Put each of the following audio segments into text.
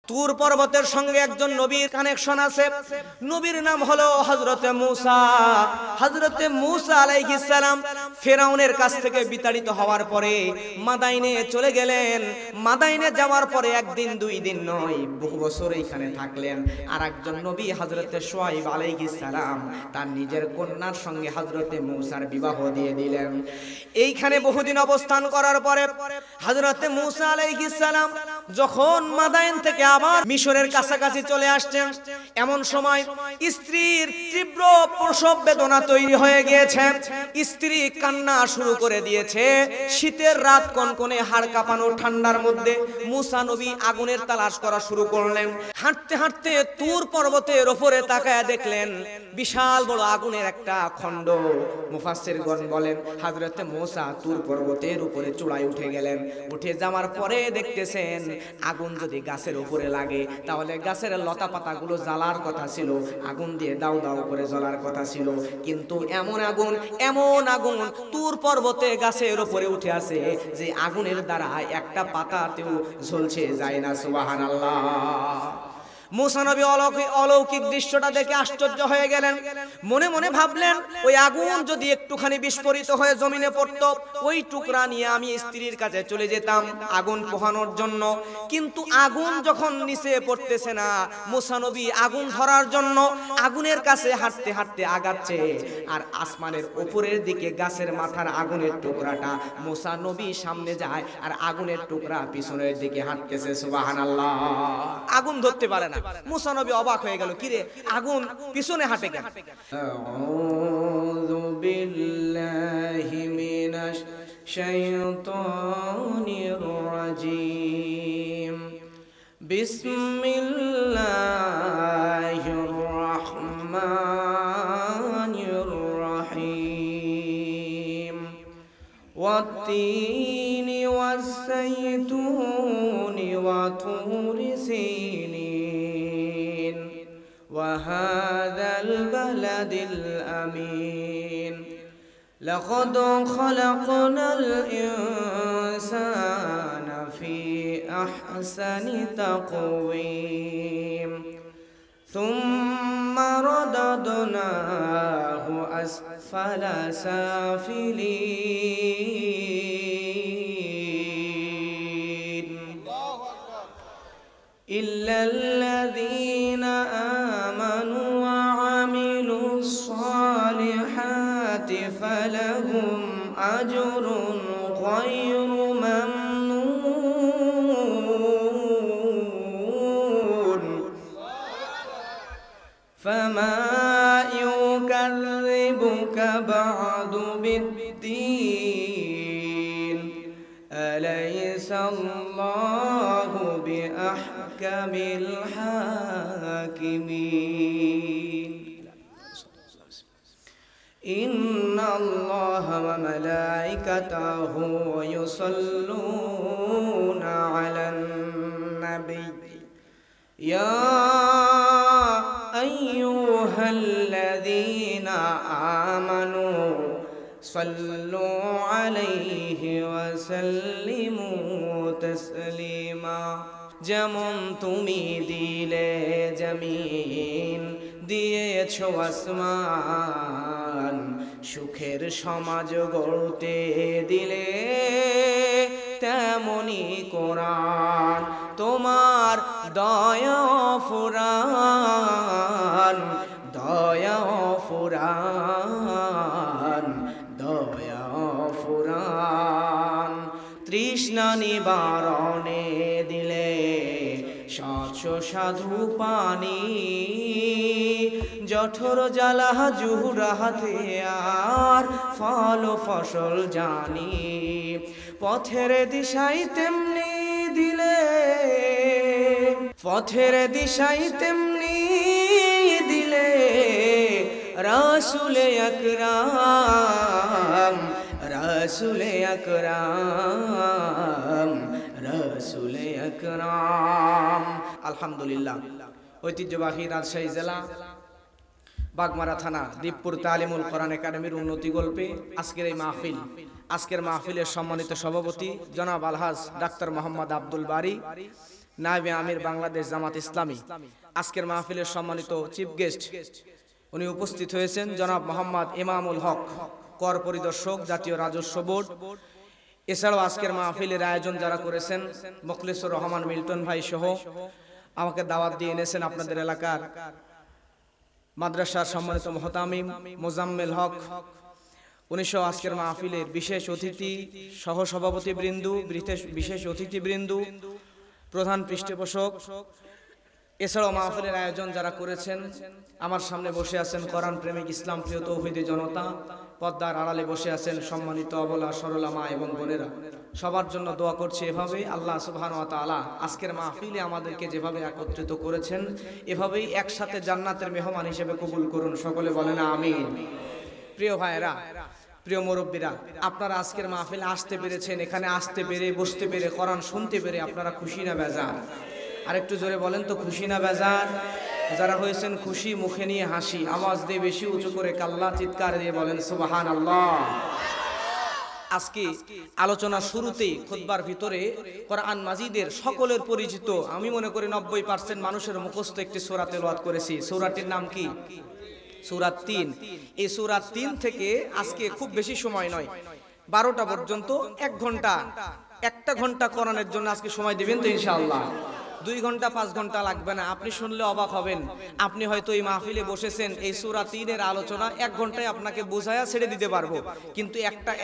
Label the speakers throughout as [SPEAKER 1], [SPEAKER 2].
[SPEAKER 1] তুর পর্বতের সঙ্গে একজন নবীর কানেকশন আছে। নবীর নাম হলো হযরতে মূসা। হযরতে মূসা আলাইহিস সালাম ফিরআউনের কাছ থেকে বিতাড়িত হওয়ার পরে মাদাইনে চলে গেলেন। মাদাইনে যাওয়ার পরে একদিন দুই দিন নয়, বহু বছর এখানে থাকলেন। আর একজন নবী হযরতে শুআয়ব আলাইহিস সালাম তার নিজের কন্যার সঙ্গে হযরতে মূসার বিবাহ দিয়ে দিলেন। এইখানে বহুদিন অবস্থান করার পরে হযরতে মূসা আলাইহিস সালাম যখন মাদাইন থেকে আবার মিশরের কাছাকাছি চলে আসছেন, এমন সময় স্ত্রীর তীব্র প্রসব বেদনা তৈরি হয়ে গিয়েছে। স্ত্রী কান্না শুরু করে দিয়েছে। শীতের রাত, কনকনে হাড় কাঁপানো ঠান্ডার মধ্যে মূসা নবী আগুনের তালাশ করা শুরু করলেন। হাঁটতে হাঁটতে তুর পর্বতের উপরে তাকায় দেখলেন বিশাল বড় আগুনের একটা খণ্ড। মুফাসসিরগণ বলেন হযরতে মূসা তুর পর্বতের উপরে চূড়ায় উঠে গেলেন। উঠে যাওয়ার পরে দেখতেছেন আগুন যদি গাছের উপরে লাগে তাহলে গাছের লতা পাতাগুলো জ্বালার কথা ছিল, আগুন দিয়ে দাউ দাউ করে জ্বলার কথা ছিল। কিন্তু এমন আগুন তুর পর্বতে গাছের উপরে উঠে আসে যে আগুনের দ্বারা একটা পাতাতেও ঝলসে যায় না। সুবহানাল্লাহ। মূসা নবী অলৌকিক দৃশ্যটা দেখে আশ্চর্য হয়ে গেলেন। মনে মনে ভাবলেন ওই আগুন যদি একটুখানি বিস্ফোরিত হয়ে জমিনে পড়তো, ওই টুকরা নিয়ে আমি স্ত্রীর কাছে চলে যেতাম আগুন পোহানোর জন্য। কিন্তু আগুন যখন নিচে পড়তেছে না, মূসা নবী আগুন ধরার জন্য আগুনের কাছে হাঁটতে হাঁটতে আগাচ্ছে। আর আসমানের উপরের দিকে গাছের মাথার আগুনের টুকরাটা, মূসা নবী সামনে যায় আর আগুনের টুকরা পিছনের দিকে হাঁটতেছে। সুবহানাল্লাহ। আগুন ধরতে পারে না। মূসা নবী অবাক হয়ে গেল, কিরে আগুন পিছনে হাঁটে কেন?
[SPEAKER 2] আউযু বিল্লাহি মিনাশ শাইতানির রাজীম। বিসমিল্লাহির রাহমানির রাহিম। ওয়াত-তিনি ওয়াস-সাইতুনি ওয়া তুরি সিনিন ওয়া হাযাল বালাদিল আমিন। লাকাদ খালাকনাল ইনসানা ফি আহসানি তাকওয়িম সুম্মা রাদাদনাহু আসফালা সাফিলিন। ইল্লাল্লাযীনা আমানু ওয়া আমিলুস সালিহাতি ফালাহুম আজরুন গায়রু মামনুন। ফামা ইউকাযযিবুকা বা'দু বিদ্দীন। আলাইসাল্লাহু বিআহকামিল হাকিমিন। ইন্নাল্লাহা ওয়া মালাইকাতাহু ইউসাল্লুনা আলান নবী। ইয়া আইয়ুহাল্লাযীনা আমানু সাল্লু আলাইহি ওয়া সাল্লিমু তাসলিমা। যেমন তুমি দিলে জমিন, দিয়েছো আসমান, সুখের সমাজ গড়তে দিলে তেমনি কোরআন তোমার দয়া ফুরান, দয়া ফুরান, দয়া ফুরান। তৃষ্ণা নিবারণে দিলে স্বচ্ছ সাধু পানি, জঠর জ্বালা জুহুরাতে আর ফল ফসল জানি। পথের দিশাই তেমনি দিলে, পথের দিশাই তেমনি দিলে রাসূলে আকরাম, রাসূলে আকরাম, রাসূলে আকরাম। আলহামদুলিল্লাহ। ঐতিহ্যবাহী রাজশাহী জেলা বাগমারা থানা দীপপুর তালিমুল কোরআন একাডেমির উন্নতি গল্পে আজকের মাহফিলের সম্মানিত সভাপতি জনাব আলহাজ ডাক্তার মোহাম্মদ আব্দুল বারী, নায়েবে আমির বাংলাদেশ জামাত ইসলামী। আজকের মাহফিলের সম্মানিত চিফ গেস্ট উনি উপস্থিত হয়েছেন জনাব মোহাম্মদ ইমামুল হক, কর পরিদর্শক, জাতীয় রাজস্ব বোর্ড। এছাড়াও আজকের মাহফিলের আয়োজন যারা করেছেন মোখলেসুর রহমান মিল্টন ভাই সহ আমাকে দাওয়াত দিয়ে এনেছেন আপনাদের এলাকার মাদ্রাসার সম্মানিত মুহতামিম মোজাম্মেল হক, 1900 আজকের মাহফিলের বিশেষ অতিথি, সহ সভাপতি বৃন্দু, বিশেষ অতিথি বৃন্দু, প্রধান পৃষ্ঠপোষক, এছাড়াও মাহফিলের আয়োজন যারা করেছেন। আমার সামনে বসে আছেন কোরআন প্রেমিক ইসলাম প্রিয় তৌহিদি জনতা, পর্দার আড়ালে বসে আছেন সম্মানিত অবলা সরলা মা এবং বোনেরা। সবার জন্য দোয়া করছি এভাবেই আল্লাহ সুবহানাহু ওয়া তাআলা আজকের মাহফিলে আমাদেরকে যেভাবে একত্রিত করেছেন এভাবেই একসাথে জান্নাতের মেহমান হিসেবে কবুল করুন, সকলে বলেন আমিন। প্রিয় ভাইয়েরা, প্রিয় মুরব্বীরা, আপনারা আজকের মাহফিলে আসতে পেরেছেন, এখানে আসতে পেরে, বসতে পেরে, কোরআন শুনতে পেরে আপনারা খুশি না বেজার? আরেকটু জোরে বলেন তো, খুশি না বেজার? যারা হয়েছেন খুশি, মুখে নিয়ে হাসি, আওয়াজ দিয়ে বেশি উঁচু করে কাল্লা চিৎকার দিয়ে বলেন সুবহানাল্লাহ। আজকে আলোচনা শুরুতেই খুতবার ভিতরে কোরআন মাজিদের সকলের পরিচিত, আমি মনে করি 90% মানুষের মুখস্থ একটি সূরা তেলাওয়াত করেছি। সূরাটির নাম কি? সূরা ৩। এই সূরা ৩ থেকে আজকে খুব বেশি সময় নয়, 12টা পর্যন্ত 1 ঘন্টা, 1টা ঘন্টা কোরআনের জন্য আজকে সময় দিবেন তো ইনশাআল্লাহ? 2 ঘন্টা 5 ঘন্টা লাগবে না। আপনি শুনলে অবাক হবেন। আপনি হয়তো এই মাহফিলে বসেছেন, এই সূরা ৩-এর আলোচনা 1 ঘন্টায় আপনাকে বোঝায়া ছেড়ে দিতে পারবো, কিন্তু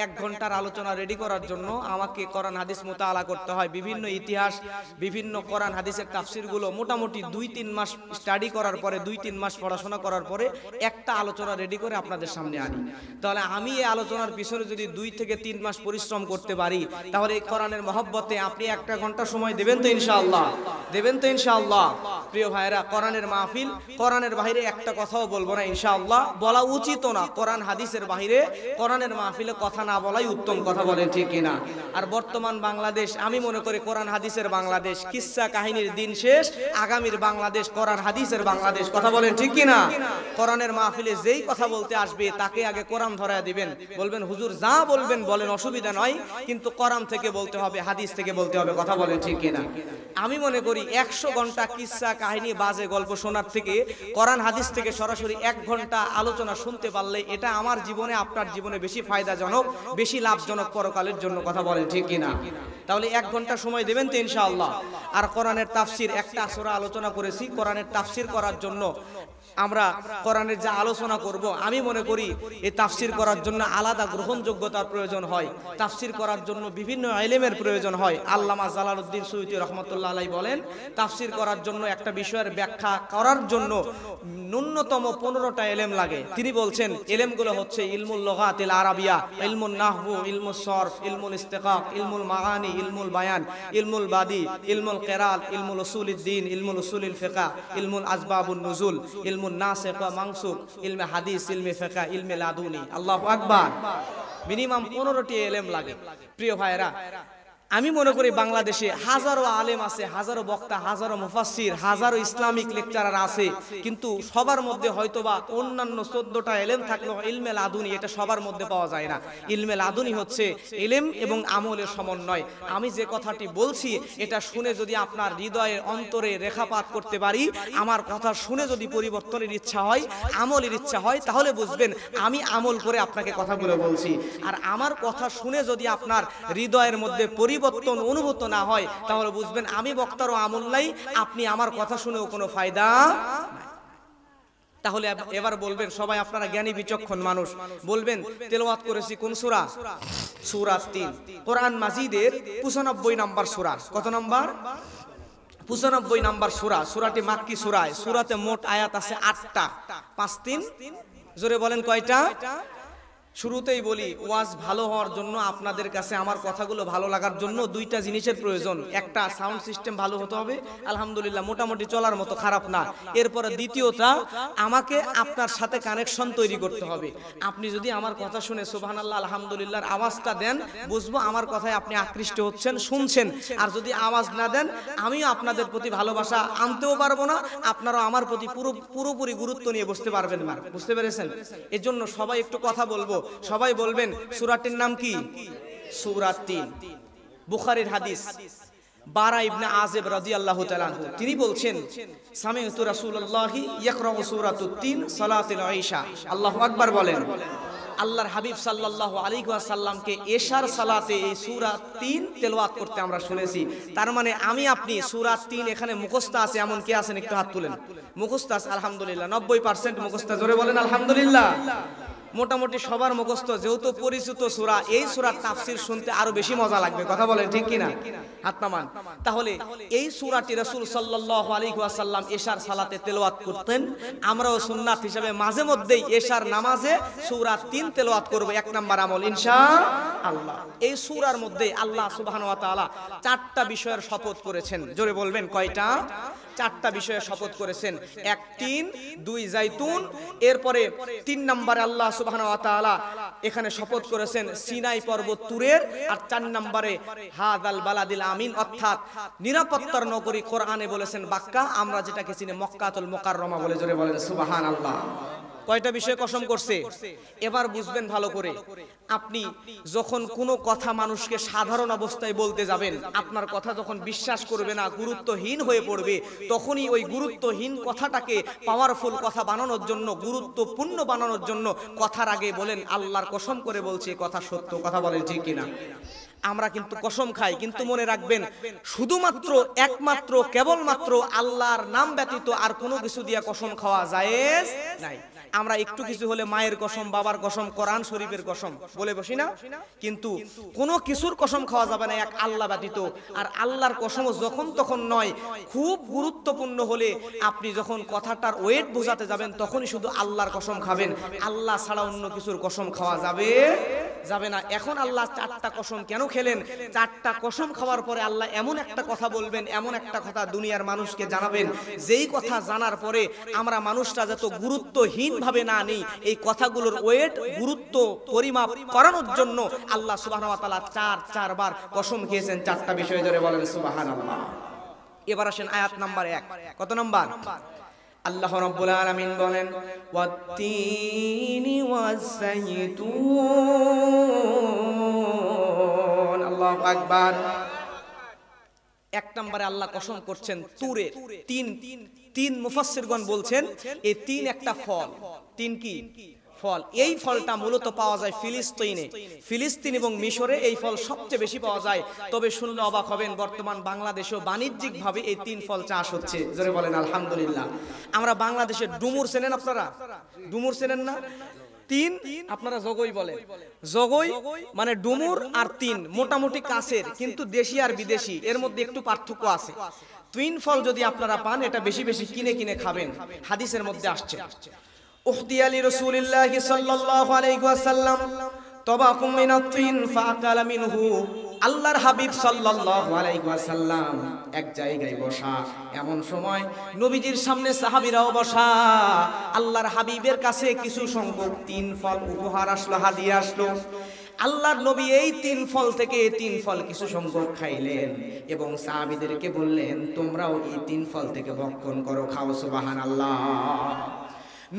[SPEAKER 2] 1 ঘন্টার আলোচনা রেডি করার জন্য আমাকে কোরআন হাদিস মুতাআলা করতে হয়। বিভিন্ন ইতিহাস, বিভিন্ন কোরআন হাদিসের তাফসিরগুলো মোটামুটি 2-3 মাস স্টাডি করার পরে, 2-3 মাস পড়াশোনা করার পরে একটা আলোচনা রেডি করে আপনাদের সামনে আনি। তাহলে আমি এই আলোচনার পিছনে যদি 2 থেকে 3 মাস পরিশ্রম করতে পারি, তাহলে এই কোরআনের মহব্বতে আপনি 1 ঘন্টা সময় দেবেন তো ইনশাআল্লাহ? দেবেন তো ইনশাআল্লাহ? প্রিয় ভাইরা, কোরআনের মাহফিল, কোরআনের বাইরে একটা কথাও বলবো না ইনশাআল্লাহ, বলা উচিত না। কোরআন হাদিসের বাইরে কোরআনের মাহফিলে কথা না বলাই উত্তম, কথা বলেন ঠিক কিনা? আর বর্তমান বাংলাদেশ, আমি মনে করি কোরআন হাদিসের বাংলাদেশ, কিসসা কাহিনীর দিন শেষ, আগামীর বাংলাদেশ কোরআন হাদিসের বাংলাদেশ, কথা বলেন ঠিক কিনা? কোরআনের মাহফিলে যেই কথা বলতে আসবে তাকে আগে কোরআন ধরায় দিবেন, বলবেন হুজুর যা বলবেন বলেন, অসুবিধা নয়, কিন্তু কোরআন থেকে বলতে হবে, হাদিস থেকে বলতে হবে, কথা বলেন ঠিক কিনা? আমি মনে করি 100 ঘন্টা কিসসা কাহিনী, বাজে গল্প শোনার থেকে কোরআন হাদিস থেকে সরাসরি 1 ঘন্টা আলোচনা শুনতে পারলে এটা আমার জীবনে, আপনার জীবনে বেশি ফায়দাজনক, বেশি লাভজনক পরকালের জন্য, কথা বলেন ঠিক কিনা? তাহলে 1 ঘন্টা সময় দেবেন তো ইনশাআল্লাহ। আর কোরআনের তাফসির, একটা সূরা আলোচনা করেছি, কোরআনের তাফসির করার জন্য আমরা কোরআনের যা আলোচনা করব, আমি মনে করি এই তাফসির করার জন্য আলাদা গ্রহণযোগ্যতার প্রয়োজন হয়, তাফসির করার জন্য বিভিন্ন ইলমের প্রয়োজন হয়। আল্লামা জালালউদ্দিন সুয়ুতী রাহমাতুল্লাহ আলাইহি বলেন, তাফসির করার জন্য, একটা বিষয়ের ব্যাখ্যা করার জন্য ন্যূনতম 15টা ইলম লাগে। তিনি বলছেন ইলমগুলো হচ্ছে ইলমুল লুগাতিল আরাবিয়া, ইলমুন নাহবু, ইলমুস সরফ, ইলমুল ইস্তিকাক, ইলমুল মাআনি, ইলমুল বায়ান, ইলমুল বাদি, ইলমুল কিরাত, ইলমুল উসুলিদ্দিন, ইলমুল উসুলিল ফিকহ, ইলমুল আসবাবুন নুজুল, ইলমুন নাসিখ ওয়া মানসুখ, ইলমে হাদিস, ইলমে ফিকহ, ইলমে লাদুনি। আল্লাহু আকবার। মিনিমাম 15টি ইলম লাগে। প্রিয় ভাইরা, আমি মনে করি বাংলাদেশে হাজারো আলেম আছে, হাজারো বক্তা, হাজারো মুফাসসির, হাজারো ইসলামিক লেকচারার আছে, কিন্তু সবার মধ্যে হয়তোবা অন্যান্য 14টা ইলম থাকলেও ইলমে লাদুনি এটা সবার মধ্যে পাওয়া যায় না। ইলমে লাদুনি হচ্ছে ইলম এবং আমলের সমন্বয়। আমি যে কথাটি বলছি এটা শুনে যদি আপনার হৃদয়ের অন্তরে রেখাপাত করতে পারি, আমার কথা শুনে যদি পরিবর্তনের ইচ্ছা হয়, আমলের ইচ্ছা হয়, তাহলে বুঝবেন আমি আমল করে আপনাকে কথাগুলো বলছি। আর আমার কথা শুনে যদি আপনার হৃদয়ের মধ্যে পরিবর্তন অনুভূত না হয়, তাহলে বুঝবেন আমি বক্তারও আমল নাই, আপনি আমার কথা শুনেও কোনো ফায়দা নাই। তাহলে এবার বলবেন সবাই, আপনারা জ্ঞানী বিচক্ষণ মানুষ, বলবেন তেলাওয়াত করেছি কোন সূরা? সূরা 3, কোরআন মাজিদের 95 নম্বর সূরা। কত নম্বর? 95 নম্বর সূরা। সূরাটি মাক্কি সূরা। সূরাতে মোট আয়াত আছে 8টা। 5 3, জোরে বলেন কয়টা? শুরুতেই বলি, ওয়াজ ভালো হওয়ার জন্য, আপনাদের কাছে আমার কথাগুলো ভালো লাগার জন্য 2টা জিনিসের প্রয়োজন। একটা, সাউন্ড সিস্টেম ভালো হতে হবে, আলহামদুলিল্লাহ মোটামুটি চলার মতো, খারাপ না। এরপরে দ্বিতীয়টা, আমাকে আপনার সাথে কানেকশন তৈরি করতে হবে। আপনি যদি আমার কথা শুনে সুবহানাল্লাহ আলহামদুলিল্লাহর আওয়াজটা দেন, বুঝবো আমার কথায় আপনি আকৃষ্ট হচ্ছেন, শুনছেন। আর যদি আওয়াজ না দেন, আমিও আপনাদের প্রতি ভালোবাসা আনতেও পারবো না, আপনারাও আমার প্রতি পুরোপুরি গুরুত্ব নিয়ে বসতে পারবেন না। বুঝতে পেরেছেন? এজন্য সবাই একটু কথা বলবো, সবাই বলবেন সূরাটির নাম কি? সূরা 3, বুখারীর হাদিস।
[SPEAKER 1] বারা ইবনে আযিব রাদিয়াল্লাহু তাআলা আনহু তিনি বলছেন সামি'তু রাসূলুল্লাহি ইয়াকরাউ সূরাতুত তিন সালাতুল ঈশা। আল্লাহু আকবার বলেন। আল্লাহর হাবিব সাল্লাল্লাহু আলাইহি ওয়াসাল্লামকে এশার সালাতে এই সূরা ৩ তেলাওয়াত করতে আমরা শুনেছি। তার মানে আমি আপনি সূরা ৩ এখানে মুখস্থ আছে এমন কে আছেন একটু হাত তুলেন। মুখস্থ আছে আলহামদুলিল্লাহ, 90% মুখস্থ। জোরে বলেন আলহামদুলিল্লাহ। মোটামুটি সবার মুখস্থ, যেহেতু পরিচিত সূরা, এই সূরার তাফসীর শুনতে আরো বেশি মজা লাগবে। কথা বলেন ঠিক কিনা? হাত নামান। তাহলে এই সূরাটি রাসূল সাল্লাল্লাহু আলাইহি ওয়াসাল্লাম এশার সালাতে তেলাওয়াত করতেন। আমরাও সুন্নাত হিসেবে মাঝে মধ্যেই এশার নামাজে সূরা ৩ তেলাওয়াত করব, ১ নাম্বার আমল ইনশাআল্লাহ। এই সূরার মধ্যে আল্লাহ সুবহানাহু ওয়া তাআলা ৪টা বিষয়ের শপথ করেছেন। জোরে বলবেন কয়টা? ৪টা বিষয়ে শপথ করেছেন। ১ তিন, ২ জাইতুন, এরপরে ৩ নম্বরে আল্লাহ সুবহানাহু ওয়া তাআলা এখানে শপথ করেছেন সিনাই পর্বত তুরের, আর ৪ নম্বরে হাদাল বালাদিল আমিন, অর্থাৎ নিরাপত্তার নগরী কোরআনে বলেছেন বাক্কা, আমরা যেটাকে চিনি মক্কাতুল মুকাররমা বলে। জোরে বলেন সুবহানাল্লাহ। কয়টা বিষয়ে কসম করছে? এবার বুঝবেন ভালো করে। আপনি যখন কোনো কথা মানুষকে সাধারণ অবস্থায় বলতে যাবেন, আপনার কথা যখন বিশ্বাস করবে না, গুরুত্বহীন হয়ে পড়বে, তখনই ওই গুরুত্বহীন কথাটাকে পাওয়ারফুল কথা বানানোর জন্য, গুরুত্বপূর্ণ বানানোর জন্য কথার আগে বলেন আল্লাহর কসম করে বলছি কথা সত্য। কথা বলেন ঠিক কিনা? আমরা কিন্তু কসম খাই, কিন্তু মনে রাখবেন শুধুমাত্র একমাত্র কেবলমাত্র আল্লাহর নাম ব্যতীত আর কোনো কিছু দিয়ে কসম খাওয়া জায়েজ নাই। আমরা একটু কিছু হলে মায়ের কসম, বাবার কসম, কোরআন শরীফের কসম বলে বসি না, কিন্তু কোনো কিছুর কসম খাওয়া যাবে না এক আল্লাহ ব্যতীত। আর আল্লাহর কসম যখন তখন নয়, খুব গুরুত্বপূর্ণ হলে আপনি যখন কথাটার ওয়েট বোঝাতে যাবেন তখনই শুধু আল্লাহর কসম খাবেন। আল্লাহ ছাড়া অন্য কিছুর কসম খাওয়া যাবে না। এখন আল্লাহ ৪টা কসম কেন খেলেন? ৪টা কসম খাওয়ার পরে আল্লাহ এমন একটা কথা বলবেন, এমন একটা কথা দুনিয়ার মানুষকে জানাবেন, যেই কথা জানার পরে আমরা মানুষরা যত গুরুত্বহীন ভাবে না নেই, এই কথাগুলোর ওয়েট, গুরুত্ব পরিমাপ করানোর জন্য আল্লাহ সুবহানাহু ওয়া তাআলা ৪ বার কসম খেয়েছেন ৪টা বিষয়ে। জোরে বলেন সুবহানাল্লাহ। এবার আসেন আয়াত নাম্বার ১। কত নাম্বার? আল্লাহ রাব্বুল আলামিন বলেন ওয়াত-তিনি ওয়াস-সাইতুন। আল্লাহু আকবার। ১ নম্বরে আল্লাহ কসম করছেন তুরে। তিন মুফাসসিরগণ বলছেন এই ৩ একটা ফল। ৩ কি ফল? এই ফলটা মূলত পাওয়া যায় ফিলিস্তিন এবং মিশরে এই ফল সবচেয়ে বেশি পাওয়া যায়। তবে শুনলে অবাক হবেন, বর্তমান বাংলাদেশেও বাণিজ্যিক ভাবে এই 3 ফল চাষ হচ্ছে। জোরে বলেন আলহামদুলিল্লাহ। আমরা বাংলাদেশে ডুমুর চেনেন? আপনারা ডুমুর চেনেন না? ৩ আপনারা জগই বলেন। জগই মানে ডুমুর আর ৩ মোটামুটি কাছের, কিন্তু দেশি আর বিদেশি এর মধ্যে একটু পার্থক্য আছে। 3 ফল যদি আপনারা পান, এটা বেশি বেশি কিনে খাবেন। হাদিসের মধ্যে আসছে উহদিয়া লি রাসূলিল্লাহি সাল্লাল্লাহু আলাইহি ওয়াসাল্লাম তাবাকুম মিনাত-তিন ফাআকালা মিনহু। আল্লাহর হাবিব সাল্লাল্লাহু আলাইহি ওয়াসাল্লাম এক জায়গায় বসা, এমন সময় নবীজির সামনে সাহাবীরাও বসা। আল্লাহর হাবিবের কাছে কিছু সংখ্যক 3 ফল উপহার আসলো, হাদিয়া আসলো। আল্লাহর নবী এই 3 ফল থেকে 3 ফল কিছু সংখ্যক খাইলেন এবং সাহাবীদেরকে বললেন তোমরাও এই 3 ফল থেকে ভক্ষণ করো, খাও। সুবহানাল্লাহ।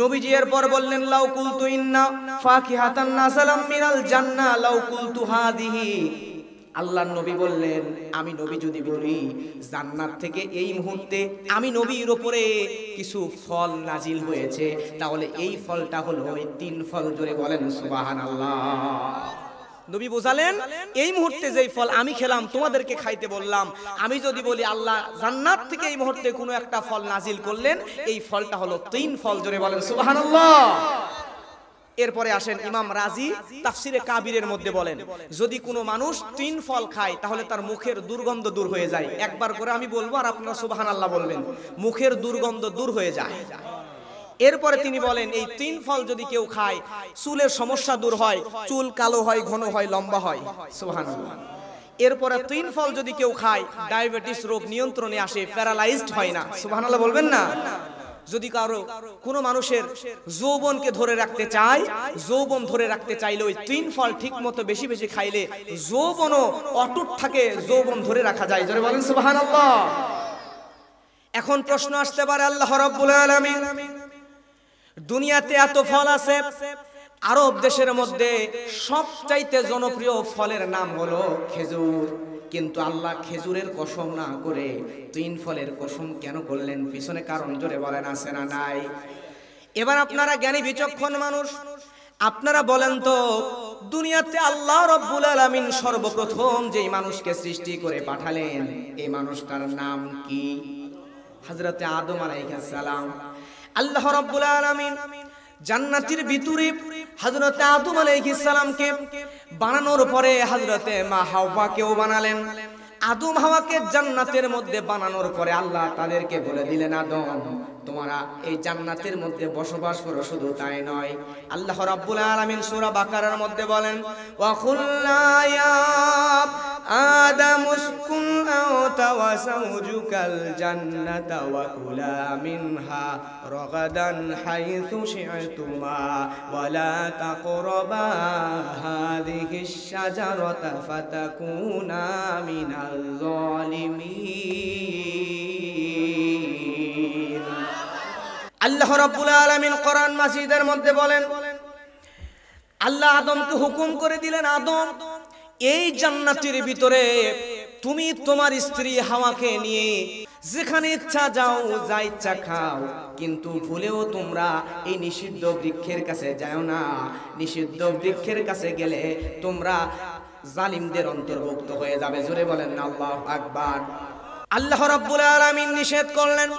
[SPEAKER 1] নবীজি এরপর বললেন লাউ কুলতু ইন্না ফাকিহাতান নাযালাম মিনাল জান্নাহ লাউ কুলতু হাদিহি। আল্লাহর নবী বললেন আমি নবী যদি বলি জান্নাত থেকে এই মুহূর্তে আমি নবীর উপরে কিছু ফল নাজিল হয়েছে, তাহলে এই ফলটা হলো এই 3 ফল। জোরে বলেন সুবহানাল্লাহ। নবী বোঝালেন এই মুহূর্তে যেই ফল আমি খেলাম তোমাদেরকে খাইতে বললাম, আমি যদি বলি আল্লাহ জান্নাত থেকে এই মুহূর্তে কোনো একটা ফল নাজিল করলেন, এই ফলটা হলো 3 ফল। জোরে বলেন সুবহানাল্লাহ। এরপরে আসেন ইমাম রাজি তাফসিরে কাবিরের মধ্যে বলেন যদি কোনো মানুষ 3 ফল খায় তাহলে তার মুখের দুর্গন্ধ দূর হয়ে যায়। একবার করে আমি বলবো আর আপনারা সুবহানাল্লাহ বলবেন, মুখের দুর্গন্ধ দূর হয়ে যায়। এরপরে তিনি বলেন এই 3 ফল যদি কেউ খায় চুলের সমস্যা দূর হয়, চুল কালো হয়, ঘন হয়, লম্বা হয়। সুবহানাল্লাহ। এরপরে 3 ফল যদি কেউ খায় ডায়াবেটিস রোগ নিয়ন্ত্রণে আসে, প্যারালাইজড হয় না। সুবহানাল্লাহ বলবেন না? যদি কারো কোনো মানুষের যৌবনকে ধরে রাখতে চায়, যৌবন ধরে রাখতে চাইলে ওই 3 ফল ঠিক মতো বেশি বেশি খাইলে যৌবনও অটুট থাকে, যৌবন ধরে রাখা যায়। জোরে বলেন সুবহানাল্লাহ। এখন প্রশ্ন আসতে পারে আল্লাহ রাব্বুল আলামিন দুনিয়াতে এত ফল আছে, আরব দেশের মধ্যে সবচাইতে জনপ্রিয় ফলের নাম হলো খেজুর, কিন্তু আল্লাহ খেজুরের কসম না করে তিন ফলের কসম কেন করলেন? পিছনে কারণ জোরে বলেন, আছে না নাই? এবার আপনারা জ্ঞানী বিচক্ষণ মানুষ, আপনারা বলেন তো, দুনিয়াতে আল্লাহ রাব্বুল আলামিন সর্বপ্রথম যেই মানুষকে সৃষ্টি করে পাঠালেন, এই মানুষটার নাম কি? হযরতে আদম আলাইহিস সালাম। আল্লাহ রাব্বুল আলামিন জান্নাতের ভিতরে হযরতে আদম আলাইহিস সালামকে বানানোর পরে হযরতে মা হাওয়াকেও বানালেন। আদম হাওয়াকে জান্নাতের মধ্যে বানানোর পরে আল্লাহ তাদেরকে বলে দিলেন, আদম তোমরা এই জান্নাতের মধ্যে বসবাস করো। শুধু তাই নয়, আল্লাহ রাব্বুল আলামিন সূরা বাকারার মধ্যে বলেন, ওয়া কুল্লা ইয়া আদাম উসকুন আনতা ওয়া যাওজুকাল জান্নাতা ওয়া কুলা মিনহা রাগাদান হাইথু শি'তুমা ওয়া লা তাকরাবা হাযিহিশ শাজারাতা ফাতাকুনা মিনাল যালিমিন। আল্লাহ রাব্বুল আলামিন কোরআন মাজিদের মধ্যে বলেন, আল্লাহ আদমকে হুকুম করে দিলেন, আদম এই জান্নাতের ভিতরে তুমি তোমার স্ত্রী হাওয়াকে নিয়ে যেখানে ইচ্ছা যাও, যা ইচ্ছা খাও, কিন্তু ভুলেও তোমরা এই নিষিদ্ধ বৃক্ষের কাছে যাও না। নিষিদ্ধ বৃক্ষের কাছে গেলে তোমরা জালিমদের অন্তর্ভুক্ত হয়ে যাবে। জোরে বলেন না আল্লাহু আকবার। আল্লাহ রাব্বুল আলামিন নিষেধ করলেন,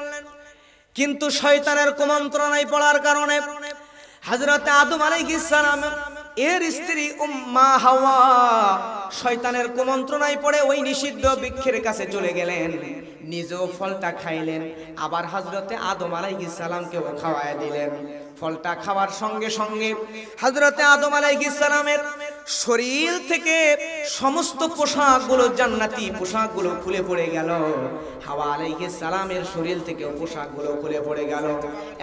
[SPEAKER 1] কিন্তু শয়তানের কুমন্ত্রণায় পড়ার কারণে হযরত আদম আলাইহিস সালাম এর স্ত্রী উম্মা হাওয়া শয়তানের কুমন্ত্রণায় পড়ে ওই নিষিদ্ধ বৃক্ষের কাছে চলে গেলেন, নিজেও ফলটা খাইলেন, আবার হযরতে আদম আলাইহিস সালামকেও খাওয়ায় দিলেন। ফলটা খাওয়ার সঙ্গে সঙ্গে হযরতে আদম আলাইহিস সালামের শরীর থেকে সমস্ত পোশাকগুলো, জান্নাতি পোশাকগুলো খুলে পড়ে গেল। হাওয়া আলাইহিস সালামের শরীর থেকে পোশাকগুলো খুলে পড়ে গেল।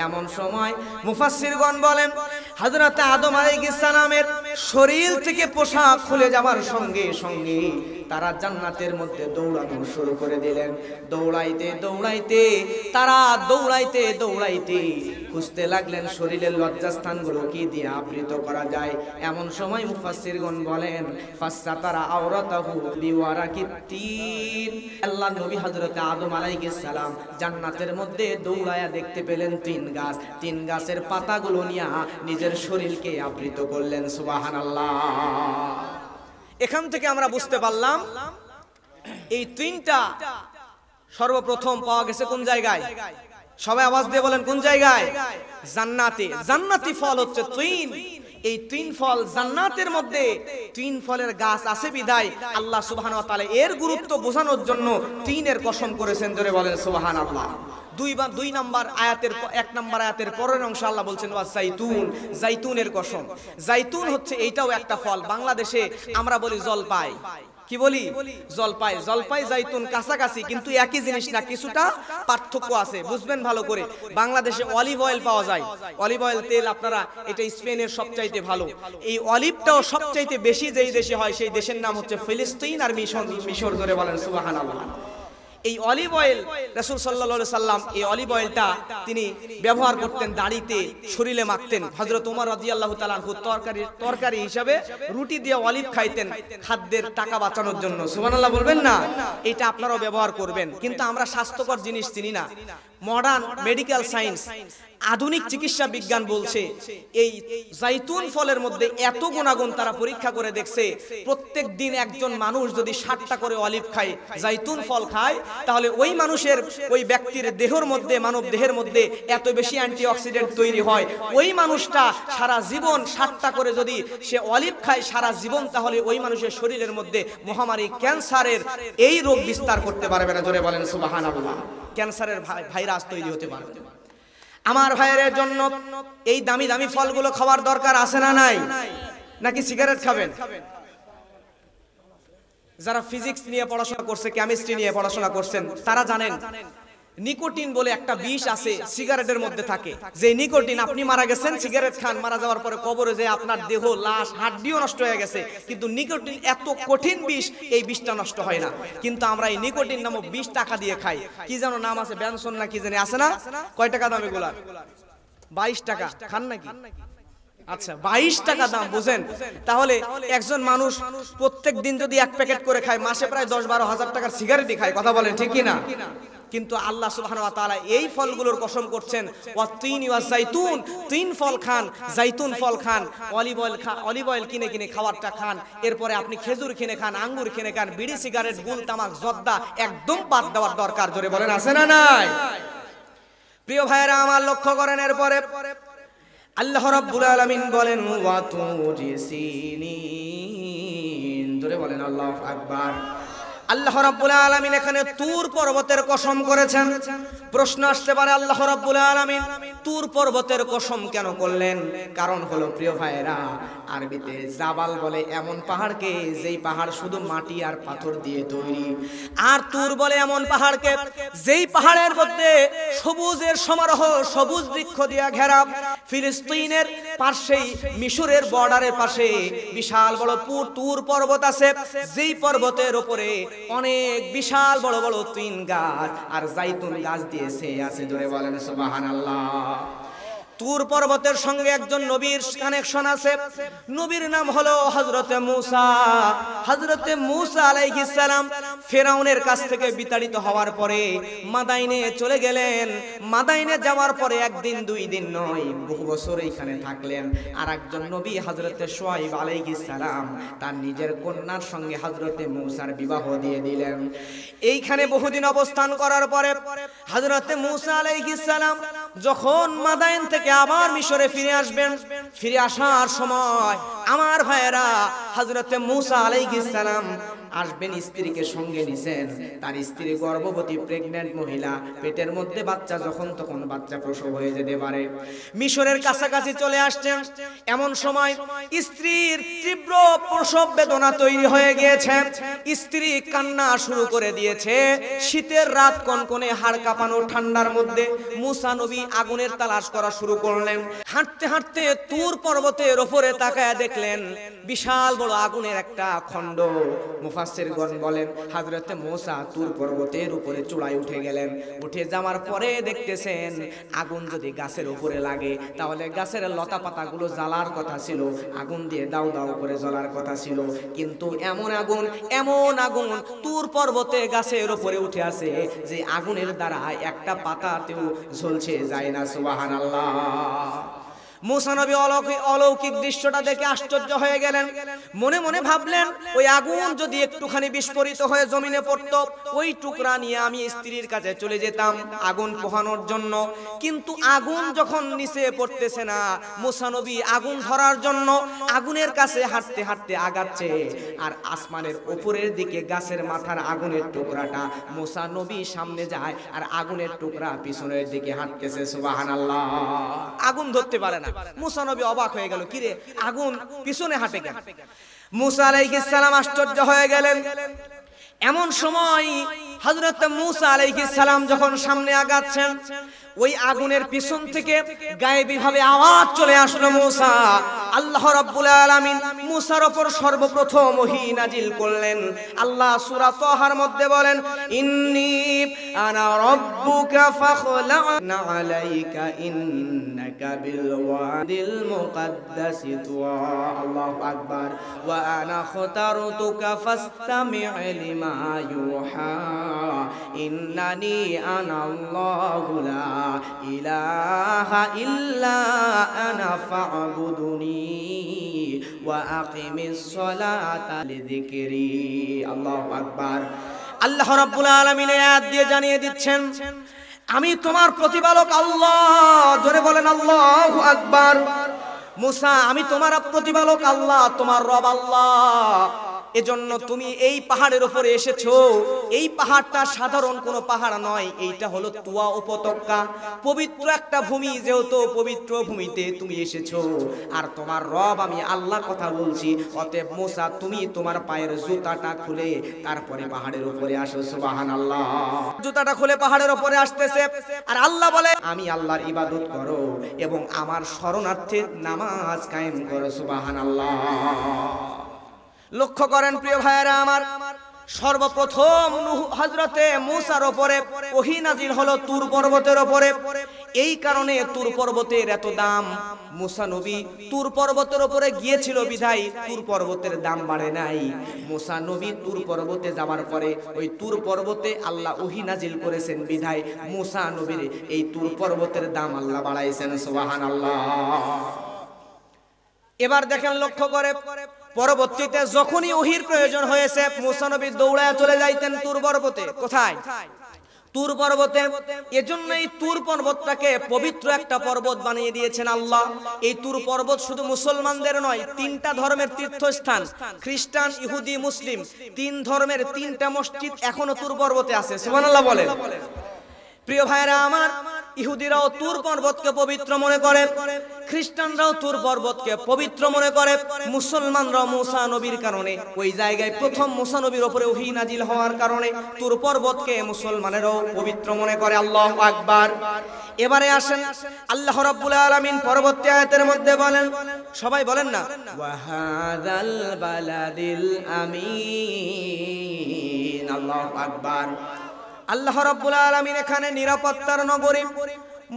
[SPEAKER 1] এমন সময় মুফাসসিরগণ বলেন, হযরতে আদম আলাইহিস সালামের শরীর থেকে পোশাক খুলে যাওয়ার সঙ্গে সঙ্গে তারা জান্নাতের মধ্যে দৌড়ানো শুরু করে দিলেন। দৌড়াইতে দৌড়াইতে তারা দৌড়াইতে খুঁজতে লাগলেন শরীরের লজ্জাস্থানগুলো কি দিয়ে আবৃত করা যায়। এমন সময় মুফাসসিরগণ বলেন, ফাসসাতারা আওরাতাহু বিওয়ারাকিত তিন। আল্লাহ নবী হযরতে আদম আলাইহিস সালাম জান্নাতের মধ্যে দৌড়ায়া দেখতে পেলেন তিন গাছ, তিন গাছের পাতাগুলো নিয়ে নিজের শরীরকে আবৃত করলেন। সুবহানাল্লাহ। এখান থেকে আমরা বুঝতে পারলাম এই তিনটা সর্বপ্রথম পাওয়া গেছে কোন জায়গায়? সবাই আওয়াজ দিয়ে বলেন, কোন জায়গায়? জান্নাতে। জান্নাতি ফল হচ্ছে তিন। এই তিন ফল জান্নাতের মধ্যে, তিন ফলের গাছ আছে বিধায় আল্লাহ সুবহানাহু ওয়া তাআলা এর গুরুত্ব বোঝানোর জন্য তিনের কসম করেছেন। জোরে বলেন সুবহানাল্লাহ। দুই নাম্বার আয়াতের, এক নাম্বার আয়াতের পরের অংশ আল্লাহ বলছেন ওয়া জাইতুন, জাইতুনের কসম। জাইতুন হচ্ছে এইটাও একটা ফল। বাংলাদেশে আমরা বলি জলপাই। কি বলি? জলপাই। জলপাই জাইতুন কাছাকাছি, কিন্তু একই জিনিস না, কিছুটা পার্থক্য আছে, বুঝবেন ভালো করে। বাংলাদেশে অলিভ অয়েল পাওয়া যায়। অলিভ অয়েল তেল আপনারা, এটা স্পেনের সবচাইতে ভালো। এই অলিভটাও সবচাইতে বেশি যেই দেশে হয় সেই দেশের নাম হচ্ছে ফিলিস্তিন আর মিশর। ধরে বলেন সুবহানাল্লাহ। এই অলিভ অয়েল রাসূল সাল্লাল্লাহু আলাইহি সাল্লাম এই অলিভ অয়েলটা তিনি ব্যবহার করতেন, দাড়িতে শরীরে মাখতেন। হযরত ওমর রাদিয়াল্লাহু তাআলা আনহু তরকারি হিসাবে রুটি দিয়ে অলিভ খাইতেন খাদ্যের টাকা বাঁচানোর জন্য। সুবহানাল্লাহ বলবেন না? এটা আপনারাও ব্যবহার করবেন। কিন্তু আমরা স্বাস্থ্যকর জিনিস চিনি না। মডার্ন মেডিকেল সায়েন্স, আধুনিক চিকিৎসা বিজ্ঞান বলছে এই জাইতুন ফলের মধ্যে এত গুণাগুণ তারা পরীক্ষা করে দেখছে। প্রত্যেক দিন একজন মানুষ যদি 60টা করে অলিভ খায়, জাইতুন ফল খায়, তাহলে ওই মানুষের, ওই ব্যক্তির দেহের মধ্যে, মানব দেহের মধ্যে এত বেশি অ্যান্টিঅক্সিডেন্ট তৈরি হয়। ওই মানুষটা সারা জীবন 60টা করে যদি সে অলিভ খায় সারা জীবন, তাহলে ওই মানুষের শরীরের মধ্যে মহামারী ক্যান্সারের এই রোগ বিস্তার করতে পারবে না। জোরে বলেন সুবহানাল্লাহ। ক্যান্সারের ভাইরাস তৈরি হতে পারবে। আমার ভাইয়ের জন্য এই দামি দামি ফলগুলো খাওয়ার দরকার আছে না নাই? নাকি সিগারেট খাবেন? যারা ফিজিক্স নিয়ে পড়াশোনা করছে, কেমিস্ট্রি নিয়ে পড়াশোনা করছেন, তারা জানেন নিকোটিন বলে একটা বিষ আছে সিগারেটের মধ্যে থাকে। যে নিকোটিন, আপনি মারা গেছেন, সিগারেট খান, মারা যাওয়ার পরে কবরে যে আপনার দেহ, লাশ, হাড্ডিও নষ্ট হয়ে গেছে, কিন্তু নিকোটিন এত কঠিন বিষ, এই বিষটা নষ্ট হয় না। কিন্তু আমরা এই নিকোটিন নামক 20 টাকা দিয়ে খাই। কি যেন নাম আছে, ব্যানসন না কি জানি আছে না? কয় টাকা দাম এগুলা? 22 টাকা। খান নাকি?
[SPEAKER 2] আচ্ছা 22 টাকা দাম, বুঝেন। তাহলে একজন মানুষ প্রত্যেক দিন যদি এক প্যাকেট করে খায়, মাসে প্রায় 10-12 হাজার টাকার সিগারেটই খায়, কথা বলেন ঠিক কি না? কিন্তু আল্লাহ সুবহানাহু ওয়া তাআলা এই ফলগুলোর কসম করছেন, ওয়াত-তিন ওয়াজ-জাইতুন, তিন ফল খান, জাইতুন ফল খান, অলিভ অয়েল কিনে কিনে খাবারটা খান, এরপরে আপনি খেজুর কিনে খান, আঙ্গুর কিনে খান, বিড়ি সিগারেট গুল তামাক জর্দা একদম বাদ দেওয়ার দরকার। জোরে বলেন আছে না নাই? প্রিয় ভাইয়েরা আমার, লক্ষ্য করেন এরপরে আল্লাহ রাব্বুল আলামিন বলেন ওয়া তুরি সিনিন, জোরে বলেন আল্লাহু আকবার। আল্লাহ রাব্বুল আলামিন এখানে তুর পর্বতের কসম করেছেন। প্রশ্ন আসতে পারে আল্লাহ রাব্বুল আলামিন তুর পর্বতের কসম কেন করলেন? কারণ হলো প্রিয় ভাইয়েরা, আরবিতে জাবাল বলে এমন পাহাড়কে যেই পাহাড় শুধু মাটি আর পাথর দিয়ে তৈরি, আর তুর বলে এমন পাহাড়কে যেই পাহাড়ের মধ্যে সবুজের সমারোহ, সবুজ বৃক্ষ দিয়ে ঘেরা। ফিলিস্তিনের পাশেই, মিশরের বর্ডারের পাশে বিশাল বড় তুর পর্বত আছে, যেই পর্বতের উপরে অনেক বিশাল বড় বড় তিন গাছ আর জাইতুন গাছ দিয়েছে আছে। জোরে বলেন সুবহানাল্লাহ। তুর পর্বতের সঙ্গে একজন নবীর কানেকশন আছে। নবীর নাম হলো হযরতে মূসা। হযরতে মূসা আলাইহিস সালাম ফিরআউনের কাছ থেকে বিতাড়িত হওয়ার পরে মাদাইনে চলে গেলেন। মাদাইনে যাওয়ার পরে একদিন দুই দিন নয়, বহু বছর এখানে থাকলেন। আর একজন নবী হযরতে শুআয়ব আলাইহিস সালাম তার নিজের কন্যার সঙ্গে হযরতে মূসার বিবাহ দিয়ে দিলেন। এইখানে বহুদিন অবস্থান করার পরে হযরতে মূসা আলাইহিস সালাম যখন মাদাইন থেকে আবার মিশরে ফিরে আসবেন, ফিরে আসার সময় আমার ভাইয়েরা হযরতে মূসা আলাইহিস সালাম আসবেন, স্ত্রীকে সঙ্গে নিছেন। তার স্ত্রী গর্ভবতী, প্রেগন্যান্ট মহিলা, পেটের মধ্যে বাচ্চা, যখন তখন বাচ্চা প্রসব হয়ে যেতে পারে। মিশরের কাছাকাছি চলে আসছেন, এমন সময় স্ত্রীর তীব্র প্রসব বেদনা তৈরি হয়ে গিয়েছে। স্ত্রী কান্না শুরু করে দিয়েছে। শীতের রাত, কনকনে হাড় কাঁপানো ঠান্ডার মধ্যে মূসা নবী আগুনের তালাশ করা শুরু করলেন। হাঁটতে হাঁটতে তুর পর্বতের উপরে তাকায়া দেখলেন বিশাল বড় আগুনের একটা খণ্ড। মুফাসসিরগণ বলেন হযরতে মূসা তুর পর্বতের উপরে চূড়ায় উঠে গেলেন। উঠে যাওয়ার পরে দেখতেছেন আগুন যদি গাছের উপরে লাগে তাহলে গাছের লতা পাতাগুলো জ্বালার কথা ছিল, আগুন দিয়ে দাউ দাউ করে জ্বলার কথা ছিল। কিন্তু এমন আগুন তুর পর্বতে গাছের উপরে উঠে আছে যে আগুনের দ্বারা একটা পাতাতেও ঝলসে যায় না। সুবহানাল্লাহ। মূসা নবী অলৌকিক দৃশ্যটা দেখে আশ্চর্য হয়ে গেলেন। মনে মনে ভাবলেন, ওই আগুন যদি একটুখানি বিস্ফোরিত হয়ে জমিনে পড়তো, ওই টুকরা নিয়ে আমি স্ত্রীর কাছে চলে যেতাম আগুন পোহানোর জন্য। কিন্তু আগুন যখন নিচে পড়তেছে না, মূসা নবী আগুন ধরার জন্য আগুনের কাছে হাঁটতে হাঁটতে আগাচ্ছে। আর আসমানের উপরের দিকে গাছের মাথার আগুনের টুকরাটা, মূসা নবী সামনে যায় আর আগুনের টুকরা পিছনের দিকে হাঁটতেছে। সুবহানাল্লাহ। আগুন ধরতে পারে না। মূসা নবী অবাক হয়ে গেল, কিরে আগুন পিছনে হাঁটে কেন? মূসা আলাইহিস সালাম আশ্চর্য হয়ে গেলেন। এমন সময় হযরত মূসা আলাইহিস সালাম যখন সামনে আগাচ্ছেন, ওই আগুনের পিছন থেকে গায়েবী ভাবে আওয়াজ চলে আসলো, মূসা। আল্লাহ রাব্বুল আলামিন মূসার উপর সর্বপ্রথম ওহী নাজিল করলেন। আল্লাহ সূরা তাহার মধ্যে বলেন, ইন্নী আনা রাব্বুকা ফাখলা'না আলাইকা ইন্নাকা বিল ওয়াদিল মুকাদ্দাসি তুয়া। আল্লাহু আকবার। ওয়া আনা খতারতুকা ফাসতামি' লিমা ইউহা ইন্নানি আনা আল্লাহু লা ইলাহা ইল্লা আনা ফা'বুদুনি ওয়া আকিমিস সালাতা লিযিকরি। আল্লাহু আকবার। আল্লাহ রাব্বুল আলামিন আয়াত দিয়ে জানিয়ে দিচ্ছেন, আমি তোমার প্রতিপালক আল্লাহ। জোরে বলেন আল্লাহু আকবার। মূসা, আমি তোমার প্রতিপালক আল্লাহ, তোমার রব আল্লাহ। এজন্য তুমি এই পাহাড়ের উপরে এসেছো। এই পাহাড়টা সাধারণ কোনো পাহাড় নয়, এইটা হলো তুয়া উপত্যকা, পবিত্র একটা ভূমি। যেহেতু পবিত্র ভূমিতে তুমি এসেছো, আর তোমার রব আমি আল্লাহর কথা বলছি। অতএব মূসা, তুমি তোমার পায়ের জুতাটা খুলে তারপরে পাহাড়ের উপরে আসো। সুবহানাল্লাহ। জুতাটা খুলে পাহাড়ের উপরে আসতেছে, আর আল্লাহ বলে, আমি আল্লাহর ইবাদত করো এবং আমার শরণার্থে নামাজ কায়েম করো। সুবহানাল্লাহ। লক্ষ্য করেন প্রিয় ভাইয়েরা আমার, সর্বপ্রথম হযরতে মূসার উপরে ওহী নাজিল হলো তুর পর্বতের উপরে।
[SPEAKER 1] এই কারণে তুর পর্বতের এত দাম। মুসা নবী তুর পর্বতের উপরে গিয়েছিল বিধায় তুর পর্বতের দাম বাড়ে নাই। মুসা নবী তুর পর্বতে যাওয়ার পরে ওই তুর পর্বতে আল্লাহ ওহী নাজিল করেছেন বিধায় মুসা নবীর এই তুর পর্বতের দাম আল্লাহ বাড়াইছেন। সুবহানাল্লাহ। এবার দেখেন লক্ষ্য করে, পরবর্তীতে যখনই ওহীর প্রয়োজন হয়েছে মুসা নবী দৌড়ায় চলে যাইতেন তুর পর্বতে। কোথায়? তুর পর্বতে। এজন্যই তুর পর্বতটাকে পবিত্র একটা পর্বত বানিয়ে দিয়েছেন আল্লাহ। এই তুর পর্বত শুধু মুসলমানদের নয়, তিনটা ধর্মের তীর্থস্থান, খ্রিস্টান, ইহুদি, মুসলিম, তিন ধর্মের তিনটা মসজিদ এখনো তুর পর্বতে আছে। সুবহানাল্লাহ বলেন। প্রিয় ভাইরা আমার, ইহুদিরাও তুর পর্বতকে পবিত্র মনে করে, খ্রিস্টানরাও তুর পর্বতকে পবিত্র মনে করে, মুসলমানরাও মুসা নবীর কারণে ওই জায়গায় প্রথম মুসা নবীর উপরে ওহী নাজিল হওয়ার কারণে তুর পর্বতকে মুসলমানেরাও পবিত্র মনে করে। আল্লাহু আকবার। এবারে আসেন, আল্লাহ রাব্বুল আলামিন পরবর্তী আয়াতের মধ্যে বলেন, সবাই বলেন না, ওয়া হাযাল বালাদিল আমিন। আল্লাহু আকবার। আল্লাহ রাব্বুল আলামিন এখানে নিরাপত্তার নগরী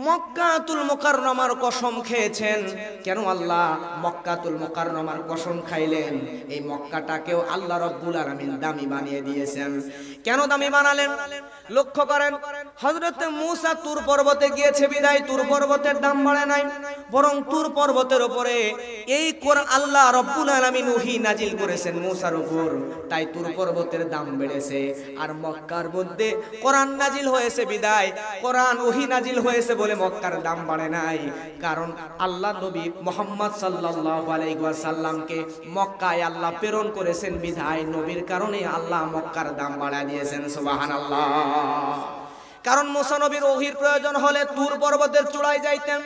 [SPEAKER 1] মক্কাতুল মুকাররমার কসম খেয়েছেন। কেন আল্লাহ মক্কাতুল মুকাররমার কসম খাইলেন? এই মক্কাটাকেও আল্লাহ রাব্বুল আলামিন দামি বানিয়ে দিয়েছেন। কেন দামি বানালেন? লক্ষ্য করেন, হযরত মূসা তুর পর্বতে গিয়েছে বিদায় তুর পর্বতের দাম বাড়ে নাই, বরং তুর পর্বতের উপরে এই কোরআন আল্লাহ রাব্বুল আলামিন ওহী নাজিল করেছেন মূসার উপর, তাই তুর পর্বতের দাম বেড়েছে। আর মক্কার মধ্যে কোরআন নাজিল হয়েছে বিদায়, কোরআন ওহী নাজিল হয়েছে বলে মক্কার দাম বাড়ে নাই। কারণ আল্লাহ নবী মুহাম্মদ সাল্লাল্লাহু আলাইহি ওয়াসাল্লামকে মক্কায় আল্লাহ প্রেরণ করেছেন বিধায় নবীর কারণে আল্লাহ মক্কার দাম বাড়ায় দিয়েছেন। সুবহানাল্লাহ। কারণ মুসা নবীর ওহীর প্রয়োজন হলে তুর পর্বতের চূড়ায় যাইতেন,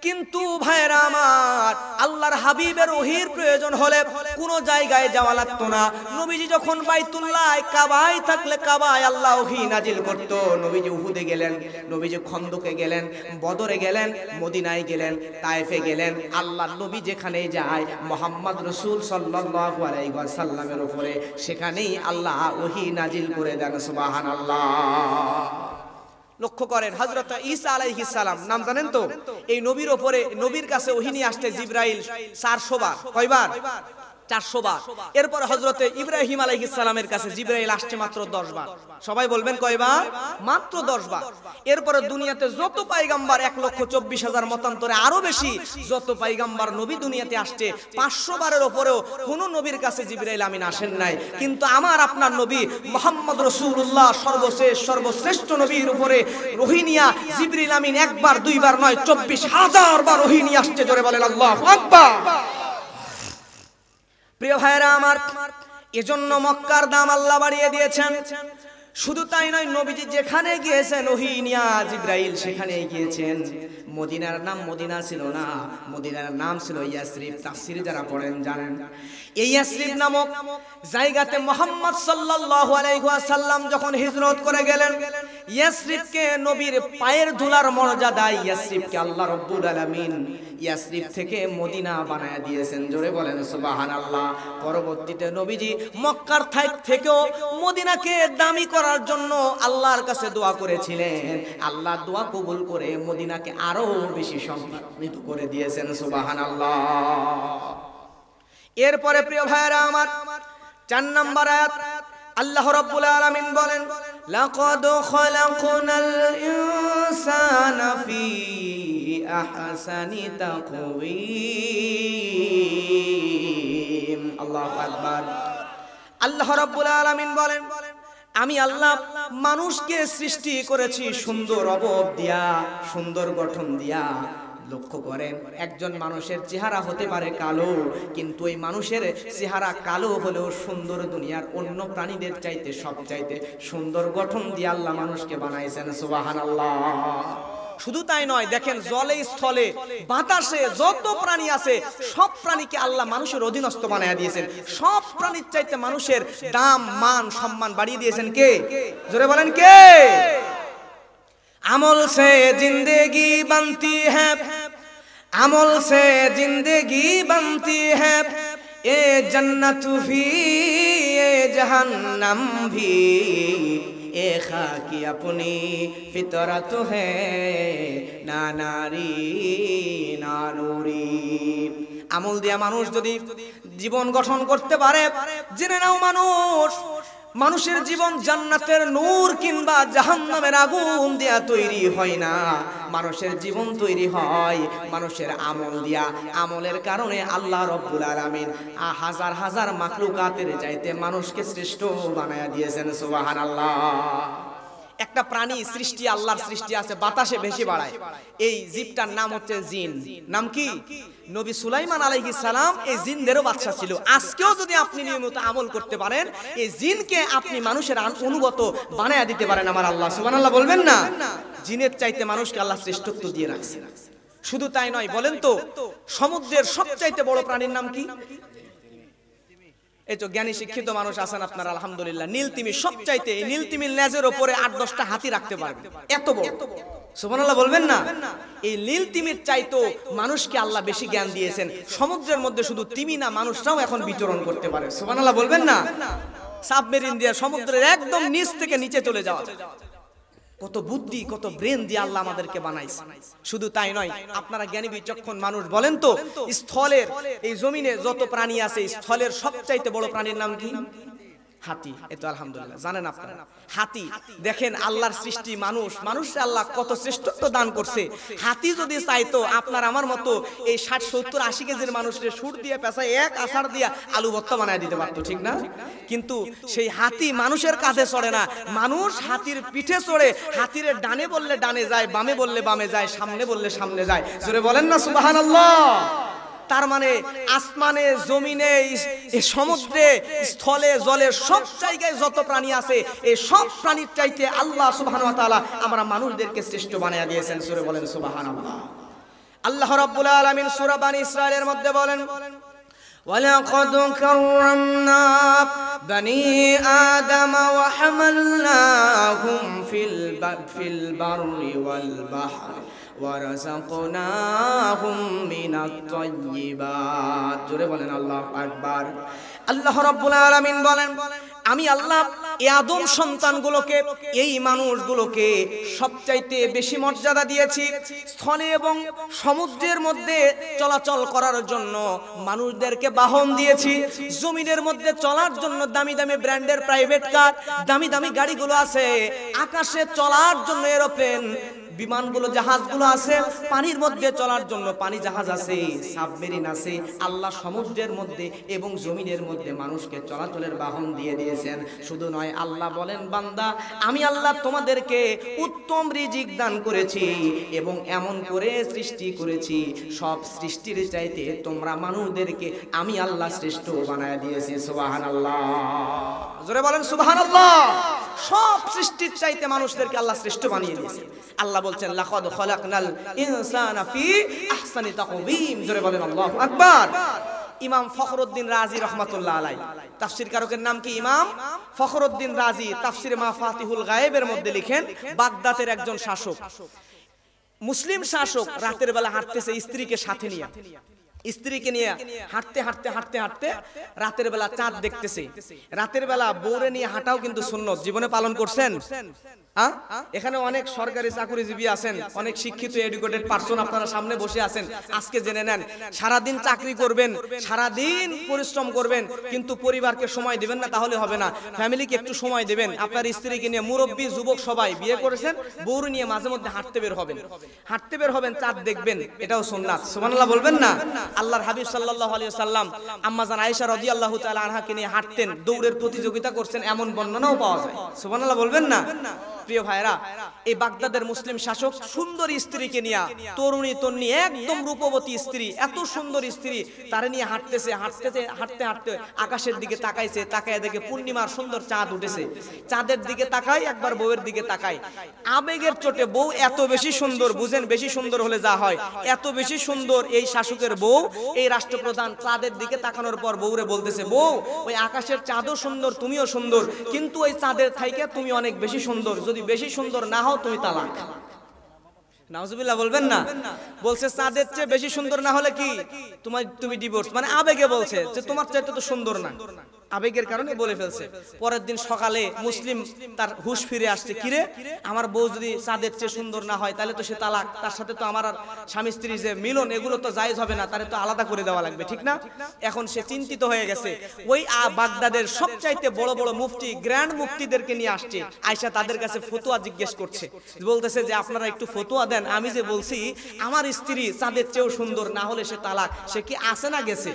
[SPEAKER 1] কিন্তু ভাইরা আমার আল্লাহর হাবিবের ওহীর প্রয়োজন হলে কোনো জায়গায় যাওয়া লাগতো না। নবীজি যখন বাইতুল্লাহ কাবায় থাকলে কাবায় আল্লাহ ওহী নাজিল করত। নবীজি উহুদে গেলেন, নবীজি খন্দকে গেলেন, বদরে গেলেন, মদিনায় গেলেন, তায়েফে গেলেন, আল্লাহর নবী যেখানেই যায় মুহাম্মদ রাসূল সাল্লাল্লাহু আলাইহি ওয়াসাল্লামের উপরে সেখানেই আল্লাহ ওহী নাজিল করে দেন। সুবহানাল্লাহ। লক্ষ্য করেন, হযরত ঈসা আলাইহিস সালাম নাম জানেন তো? এই নবীর উপরে নবীর কাছে ওহী নিয়ে আসতে জিবরাইল 400 বার। কয়বার? 400 বার। এরপর হযরত ইব্রাহিম আলাইহিস সালামের কাছে জিবরাইল আসছে মাত্র 10 বার। সবাই বলবেন কয়বার? মাত্র 10 বার। এরপর দুনিয়াতে যত পয়গম্বর 1,24,000 মতান্তরে আরো বেশি যত পয়গম্বর নবী দুনিয়াতে আসছে 500 বারের উপরেও কোন নবীর কাছে জিবরাইল আমিন আসেন নাই। কিন্তু আমার আপনার নবী মুহাম্মদ রাসূলুল্লাহ সর্বশেষ সর্বশ্রেষ্ঠ নবীর উপরে ওহী নিয়া জিবরাইল আমিন একবার দুইবার নয় 24,000 বার ওহী নিয়ে আসছে। জোরে বলেন আল্লাহু আকবার। প্রিয় ভাইরা আমার, এজন্য মক্কার দাম আল্লাহ বাড়িয়ে দিয়েছেন। শুধু তাই নয়, নবীজি যেখানে গিয়েছেন ওহী নিয়া জিবরাইল সেখানে গিয়েছেন। মদিনার নাম মদিনা ছিল না, মদিনার নাম ছিল ইয়াসরিব। তাফসীর যারা পড়েন জানেন, এই ইয়াসরিব নামক জায়গাতে মুহাম্মদ সাল্লাল্লাহু আলাইহি ওয়াসাল্লাম যখন হিজরত করে গেলেন, ইয়াসরিবকে নবীর পায়ের ধুলার মর্যাদায় ইয়াসরিবকে আল্লাহ রাব্বুল আলামিন ইয়াসরিব থেকে মদিনা বানায় দিয়েছেন। জোরে বলেন সুবহানাল্লাহ। পরবর্তীতে নবীজি মক্কার থেকেও মদিনাকে দামি করার জন্য আল্লাহর কাছে দোয়া করেছিলেন। আল্লাহ দোয়া কবুল করে মদিনাকে আরো বেশি সম্মানিত করে দিয়েছেন। সুবহানাল্লাহ। এরপরে প্রিয় ভাইরা আমার 4 নম্বর আয়াত আল্লাহ রাব্বুল আলামিন বলেন, লাকাদ খালাকনাল ইনসানা ফি আহসানি তাকওয়িম। আল্লাহু আকবার। আল্লাহ রাব্বুল আলামিন বলেন, আমি আল্লাহ মানুষকে সৃষ্টি করেছি সুন্দর অবয়ব দিয়া, সুন্দর গঠন দিয়া। লক্ষ্য করেন, একজন মানুষের চেহারা হতে পারে কালো, কিন্তু এই মানুষের চেহারা কালো হলেও সুন্দর দুনিয়ার অন্য প্রাণীদের চাইতে সবচাইতে সুন্দর গঠন দিয়ে আল্লাহ মানুষকে বানাইছেন। সুবহানাল্লাহ। শুধু তাই নয়, দেখেন জলে স্থলে বাতাসে যত প্রাণী আছে সব প্রাণীকে আল্লাহ মানুষের অধীনস্থ বানায়া দিয়েছেন। সব প্রাণীর চাইতে মানুষের দাম মান সম্মান বাড়িয়ে দিয়েছেন কে? জোরে বলেন কে? আমল সে জিंदगी बनती है, अमल से जिंदगी बनती है, ये जन्नत भी ये जहन्नम भी, ये खाकी अपनी फितरत है, ना নারি নানুরি। আমল দিয়া মানুষ যদি জীবন গঠন করতে পারে, জেনে নাও মানুষের জীবন জান্নাতের নূর কিংবা জাহান্নামের আগুন দিয়া তৈরি হয় না, মানুষের জীবন তৈরি হয় মানুষের আমল দিয়া। আমলের কারণে আল্লাহ রাব্বুল আলামিন হাজার হাজার মাখলুকাতের চাইতে মানুষকে শ্রেষ্ঠ বানায়া দিয়েছেন। সুবহানাল্লাহ। একটা প্রাণী সৃষ্টি, আল্লাহর সৃষ্টি আছে, বাতাসে ভেসে বেড়ায়, এই জীবটার নাম হচ্ছে জিন। নাম কি? নবী সুলাইমান আলাইহিস সালাম এই জিনদেরও বাদশা ছিল। আজকেও যদি আপনি নিয়মিত আমল করতে পারেন, এই জিনকে আপনি মানুষের অনুগত বানায়া দিতে পারেন আমার আল্লাহ। সুবহানাল্লাহ বলবেন না? জিনের চাইতে মানুষকে আল্লাহ শ্রেষ্ঠত্ব দিয়ে রাখছে। শুধু তাই নয়, বলেন তো সমুদ্রের সবচাইতে বড় প্রাণীর নাম কি? এই তো জ্ঞানী শিক্ষিত মানুষ আছেন আপনারা, আলহামদুলিল্লাহ। নীলতিমি সবচাইতে, এই নীলতিমির লেজের উপরে 8-10টা হাতি রাখতে পারবে, এত বড়। সুবহানাল্লাহ বলবেন না? এই নীলতিমির চাইতো মানুষকে আল্লাহ বেশি জ্ঞান দিয়েছেন। সমুদ্রের মধ্যে শুধু তিমি না, মানুষরাও এখন বিচরণ করতে পারে। সুবহানাল্লাহ বলবেন না? সাবমেরিন দিয়ে সমুদ্রের একদম নিচ থেকে নিচে চলে যাওয়া। কত বুদ্ধি, কত ব্রেন দিয়ে আল্লাহ আমাদেরকে বানাইছে। শুধু তাই নয়, আপনারা জ্ঞানী বিচক্ষণ মানুষ, বলেন তো স্থলের, এই জমিনে যত প্রাণী আছে, স্থলের সবচাইতে বড় প্রাণীর নাম কি? হাতি। এই তো আলহামদুলিল্লাহ জানেন আপনারা। হাতি দেখেন, আল্লাহর সৃষ্টি মানুষে আল্লাহ কত শ্রেষ্ঠত্ব দান করছে। হাতি যদি চাইতো আপনার আমার মতো এই 60-70-80 কেজির মানুষের সুর দিয়ে পেঁচায় এক আষাঢ় দিয়া আলু ভর্তা বানায় দিতে পারতো, ঠিক না? কিন্তু সেই হাতি মানুষের কাছে চড়ে না, মানুষ হাতির পিঠে চড়ে। হাতির ডানে বললে ডানে যায়, বামে বললে বামে যায়, সামনে বললে সামনে যায়। জোরে বলেন না সুবহানাল্লাহ। তার মানে আসমানে, জমিনে, সমুদ্রে, স্থলে, জলে, সব জায়গায় যত প্রাণী আছে, এই সব প্রাণীর চাইতে আল্লাহ সুবহানাহু ওয়া তাআলা আমরা মানুষদেরকে শ্রেষ্ঠ বানায়া দিয়েছেন। সূরা বলেন সুবহানাল্লাহ। আল্লাহ রাব্বুল আলামিন সূরা বানী ইসরাঈলের মধ্যে বলেন, ওয়ালাকাদ কাররামনা বানী আদম ওয়া হামালনাহুম ফিল বাররি ওয়াল বাহরি ওয়ারাযাকনাহুম মিনাত তাইয়্যিবাত। জোরে বলেন আল্লাহু আকবার। আল্লাহ রাব্বুল আলামিন বলেন, আমি আল্লাহ এই আদম সন্তানগুলোকে, এই মানুষগুলোকে সবচাইতে বেশি মর্যাদা দিয়েছি। স্থলে এবং সমুদ্রের মধ্যে চলাচল করার জন্য মানুষদেরকে বাহন দিয়েছি। জমিনের মধ্যে চলার জন্য দামি দামি ব্র্যান্ডের প্রাইভেট কার, দামি দামি গাড়িগুলো আছে। আকাশে চলার জন্য এরোপ্লেন, বিমানগুলো, জাহাজগুলো আছে। পানির মধ্যে চলার জন্য পানি জাহাজ আছে, সাবমেরিন আছে। আল্লাহ সমুদ্রের মধ্যে এবং জমিনের মধ্যে মানুষকে চলাচলের বাহন দিয়ে দিয়েছেন। শুধু নয়, আল্লাহ বলেন, বান্দা আমি আল্লাহ তোমাদেরকে উত্তম রিজিক দান করেছি এবং এমন করে সৃষ্টি করেছি, সব সৃষ্টির চাইতে তোমরা মানুষদেরকে আমি আল্লাহ শ্রেষ্ঠ বানায় দিয়েছি। সুবহানাল্লাহ। জোরে বলেন সুবহানাল্লাহ। সব সৃষ্টির চাইতে মানুষদেরকে আল্লাহ শ্রেষ্ঠ বানিয়ে দিয়েছে। আল্লাহ বলছেন, লাকাদ খালাকনাল ইনসানা ফি আহসানি তাকওয়িম। জোরে বলেন আল্লাহু আকবার। ইমাম ফখরুদ্দিন রাজি রাহমাতুল্লাহ আলাইহি, তাফসীর কারকের নাম কি? ইমাম ফখরুদ্দিন রাজি তাফসীরে মাফাতিহুল গায়েবের মধ্যে লিখেন, বাগদাদের একজন শাসক, মুসলিম শাসক, রাতের বেলা হাঁটতেছে স্ত্রীকে সাথে নিয়ে। স্ত্রীকে নিয়ে হাঁটতে হাঁটতে হাঁটতে হাঁটতে রাতের বেলা চাঁদ দেখতেছে। রাতের বেলা বউরে নিয়ে হাঁটাও কিন্তু সুন্নত। জীবনে পালন করছেন? এখানে অনেক সরকারি চাকরিজীবী আছেন, অনেক শিক্ষিত এডুকেটেড পারসন আপনারা সামনে বসে আছেন। আজকে জেনে নেন, সারাদিন চাকরি করবেন, সারাদিন পরিশ্রম করবেন, কিন্তু পরিবারকে সময় দিবেন না, তাহলে হবে না। ফ্যামিলিকে একটু সময় দিবেন। আপনার স্ত্রীকে নিয়ে, মুরব্বী যুবক সবাই বিয়ে করেছেন, বউর নিয়ে মাঝে মধ্যে হাঁটতে বের হবেন, হাঁটতে বের হবেন, চাঁদ দেখবেন, এটাও সুন্নাত। সুবহানাল্লাহ বলবেন না? আল্লাহর হাবিব সাল্লাল্লাহু আলাইহি ওয়াসাল্লাম আম্মা জান আয়েশা রাদিয়াল্লাহু তাআলা আনহাকে নিয়ে হাঁটতেন, দৌড়ের প্রতিযোগিতা করছেন, এমন বর্ণনাও পাওয়া যায়। সুবহানাল্লাহ বলবেন না? প্রিয় ভাইরা, এই বাগদাদের মুসলিম শাসক সুন্দর স্ত্রীকে নিয়ে, তরুণী তন্নি, একদম রূপবতী স্ত্রী, এত সুন্দর স্ত্রী, তারে নিয়ে হাঁটতেছে। হাঁটতে হাঁটতে আকাশের দিকে তাকাইছে, তাকায় দেখে পূর্ণিমার সুন্দর চাঁদ উঠেছে। চাঁদের দিকে তাকায়, একবার বউয়ের দিকে তাকায়। আবেগের চোটে বউ এত বেশি সুন্দর, বুঝেন বেশি সুন্দর হলে যা হয়, এত বেশি সুন্দর এই শাসকের বউ, এই রাষ্ট্রপ্রধান চাঁদের দিকে তাকানোর পর বউরে বলতেছে, বউ ওই আকাশের চাঁদও সুন্দর, তুমিও সুন্দর, কিন্তু ওই চাঁদের থাইকে তুমি অনেক বেশি সুন্দর, যদি বেশি সুন্দর না হও তুমি তালাক। নাউজুবিল্লাহ বলবেন না? বলছে চাঁদের চেয়ে বেশি সুন্দর না হলে কি তুমি ডিভোর্স। মানে আবেগে বলছে যে তোমার চাইতে তো সুন্দর না। আবেগের কারণে বলে ফেলছে। পরের দিন সকালে মুসলিম তার হুঁশ ফিরে আসছে, কিরে আমার বউ যদি চাঁদের চেয়ে সুন্দর না হয় তাহলে তো সে তালাক, তার সাথে তো আমার আর স্বামী স্ত্রী যে মিলন এগুলো তো জায়েজ হবে না, তাহলে তো আলাদা করে দেওয়া লাগবে, ঠিক না? এখন সে চিন্তিত হয়ে গেছে। ওই বাগদাদের সবচাইতে বড় বড় মুফতি, গ্র্যান্ড মুফতিদেরকে নিয়ে আসছে, আয়সা তাদের কাছে ফতোয়া জিজ্ঞেস করছে, বলতেছে যে আপনারা একটু ফতোয়া দেন, আমি যে বলছি আমার স্ত্রী চাঁদের চেয়েও সুন্দর, না হলে সে তালাক, সে কি আছে না গেছে?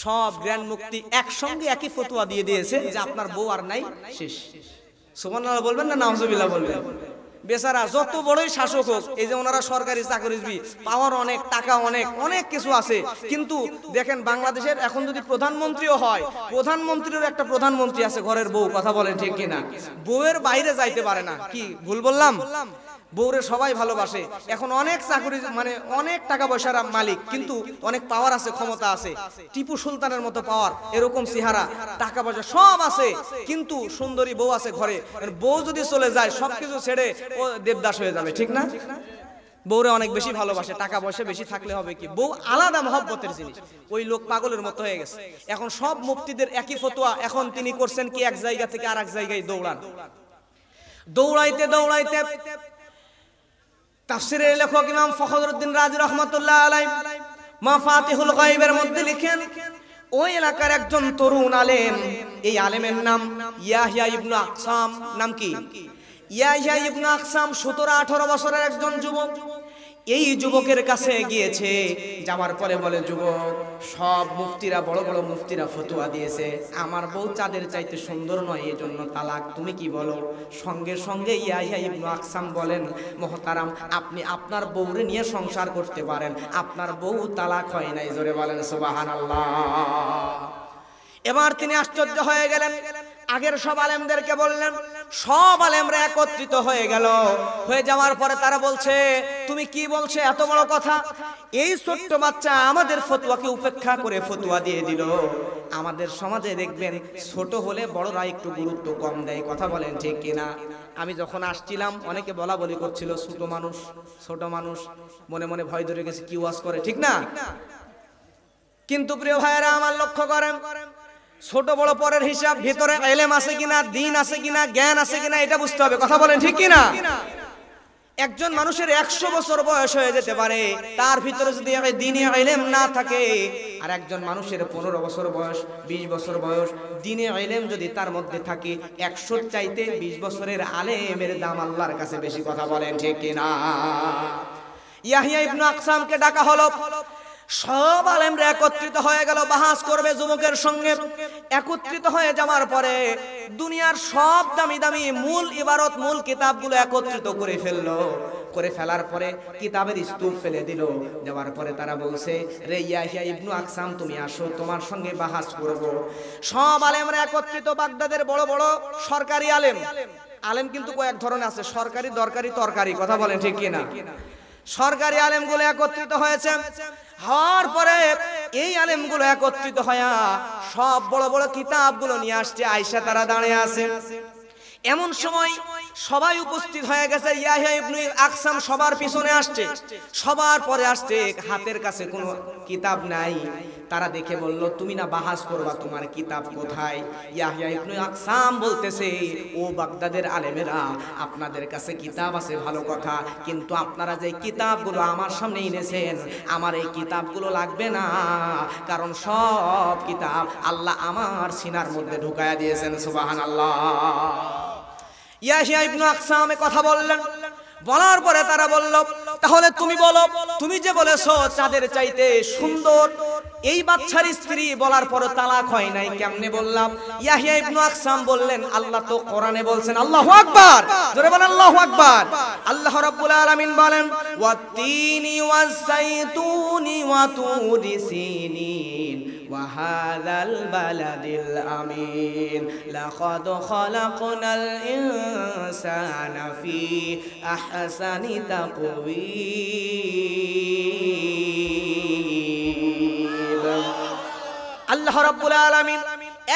[SPEAKER 1] সব গ্র্যান্ড মুফতি একসঙ্গে একই ফতোয়া দিয়ে দিয়েছে যে আপনার বউ আর নাই, শেষ। সুবহানাল্লাহ বলবেন না নাউজুবিল্লাহ বলবেন? বেচারা যত বড়ই শাসক হোক, এই যে ওনারা সরকারি চাকরিজীবী, পাওয়ার অনেক, টাকা অনেক, অনেক কিছু আছে, কিন্তু দেখেন বাংলাদেশের এখন যদি প্রধানমন্ত্রীও হয়, প্রধানমন্ত্রীর একটা প্রধানমন্ত্রী আছে ঘরের বউ, কথা বলেন ঠিক কিনা? বউয়ের বাইরে যাইতে পারে না, কি ভুল বললাম? বউরে সবাই ভালোবাসে। এখন অনেক চাকরি মানে অনেক টাকা পয়সার মালিক, কিন্তু অনেক পাওয়ার আছে, ক্ষমতা আছে, টিপু সুলতানের মতো পাওয়ার, এরকম চেহারা, টাকা পয়সা সব আছে, কিন্তু সুন্দরী বউ আছে ঘরে। বউ যদি চলে যায় সবকিছু ছেড়ে ও দেবদাস হয়ে যাবে, ঠিক না? বউরে অনেক বেশি ভালোবাসে, টাকা পয়সা বেশি থাকলে হবে কি, বউ আলাদা মহব্বতের জিনিস। ওই লোক পাগলের মতো হয়ে গেছে। এখন সব মুফতিদের একই ফতোয়া, এখন তিনি করছেন কি এক জায়গা থেকে আর এক জায়গায় দৌড়ান। দৌড়াইতে দৌড়াইতে তাফসীরের লেখক ইমাম ফখরুদ্দিন রাজি রাহমাতুল্লাহ আলাইহি মাফাতিহুল গায়বের মধ্যে লিখেন, ওই এলাকার একজন তরুণ আলেম, এই আলেমের নাম ইয়াহইয়া ইবনে আকসাম। নাম কি? ইয়াহইয়া ইবনে আকসাম 17-18 বছরের একজন যুবক। এই যুবকের কাছে গিয়েছে, যাওয়ার পরে বলে, যুবক, সব মুফতিরা, বড় বড় মুফতিরা ফতোয়া দিয়েছে আমার বউ চাঁদের চাইতে সুন্দর নয়, এই জন্য তালাক, তুমি কি বলো? সঙ্গে সঙ্গে ইয়াহইয়া ইবনে আকসাম বলেন, মুহতারাম, আপনি আপনার বউরে নিয়ে সংসার করতে পারেন, আপনার বউ তালাক হয় নাই, জোরে বলেন সুবহানাল্লাহ। এবার তিনি আশ্চর্য হয়ে গেলেন, আগের সব আলেমদেরকে বললেন, সব আলেমরা একত্রিত হয়ে গেল। হয়ে যাওয়ার পরে তারা বলছে, তুমি কি বলছো এত বড় কথা? এই ছোট্ট বাচ্চা আমাদের ফতোয়াকে উপেক্ষা করে ফতোয়া দিয়ে দিল। আমাদের সমাজে দেখবেন ছোট হলে বড়রা একটু গুরুত্ব কম দেয়, কথা বলেন ঠিক কিনা? আমি যখন আসছিলাম অনেকে বলা বলি করছিল, ছোট মানুষ, ছোট মানুষ, মনে মনে ভয় ধরে গেছে, কি ওয়াজ করে, ঠিক না? কিন্তু প্রিয় ভাইয়েরা আমার লক্ষ্য করেন, ছোট বড় পরের হিসাব, ভিতরে ইলম আছে কিনা, দ্বীন আছে কিনা, জ্ঞান আছে কিনা, এটা বুঝতে হবে, কথা বলেন ঠিক কিনা? একজন মানুষের 100 বছর বয়স হয়ে যেতে পারে, তার ভিতরে যদি দ্বীনি ইলম না থাকে, আর একজন মানুষের 15 বছর বয়স, 20 বছর বয়স, দ্বীনি ইলম যদি তার মধ্যে থাকে, 100 চাইতে 20 বছরের আলেমের দাম আল্লাহর কাছে বেশি, কথা বলেন ঠিক কিনা? ইয়াহইয়া ইবনে আকসামকে ডাকা হলো, সব আলেমরা একত্রিত হয়ে গেল, বাহাস করবে যুবকের সঙ্গে। একত্রিত হয়ে যাওয়ার পরে দুনিয়ার সব দামি দামি মূল ইবারত, মূল কিতাবগুলো একত্রিত করে ফেললো। করে ফেলার পরে কিতাবের স্তূপ ফেলে দিল। দেওয়ার পরে তারা বলছে, রে ইয়াহইয়া ইবনে আকসাম, তুমি আসো, তোমার সঙ্গে বাহাস করব। সব আলেমরা একত্রিত, বাগদাদের বড় বড় সরকারি আলেম, আলেম কিন্তু কয়েক ধরনের আছে, সরকারি, দরকারি, তরকারি, কথা বলেন ঠিক কিনা? সরকারি আলেমগুলো একত্রিত হয়েছে। হওয়ার পরে এই আলেমগুলো একত্রিত হয়ে সব বড় বড় কিতাবগুলো নিয়ে আসছে, আয়েশা তারা দাঁড়িয়ে আছে। এমন সময় সবাই উপস্থিত হয়ে গেছে, ইয়াহইয়া ইবনে আকসাম সবার পিছনে আসছে, সবার পরে আসছে, হাতের কাছে কোনো কিতাব নাই। তারা দেখে বলল, তুমি না বাহাস করবা, তোমার কিতাব কোথায়? ইয়াহইয়া ইবনে আকসাম বলতেছে, ও বাগদাদের আলেমেরা, আপনাদের কাছে কিতাব আছে ভালো কথা, কিন্তু আপনারা যে কিতাবগুলো আমার সামনে এনেছেন, আমার এই কিতাবগুলো লাগবে না, কারণ সব কিতাব আল্লাহ আমার সিনার মধ্যে ঢুকায়া দিয়েছেন, সুবহানাল্লাহ। ইয়াহইয়া ইবনে আকসাম কথা বললেন, বলার পরে তারা বলল, তাহলে তুমি বলো, তুমি যে বলেছো চাঁদের চাইতে সুন্দর এই বাচ্চার স্ত্রী, বলার পরে তালাক হয় নাই, কেমনে বললাম? ইয়াহইয়া ইবনে আকসাম বললেন, আল্লাহ তো কোরআনে বলছেন, আল্লাহু আকবার, জোরে বলেন আল্লাহু আকবার। আল্লাহ রাব্বুল আলামিন বলেন, ওয়াত-তিনি ওয়াজ-যাইতুনি ওয়া তুরি সিনিন ওয়া হাযাল বালাদিল আমিন লাকাদ খালাকনাল ইনসানা ফি আহসানি তাকওয়িম। আল্লাহ রাব্বুল আলামিন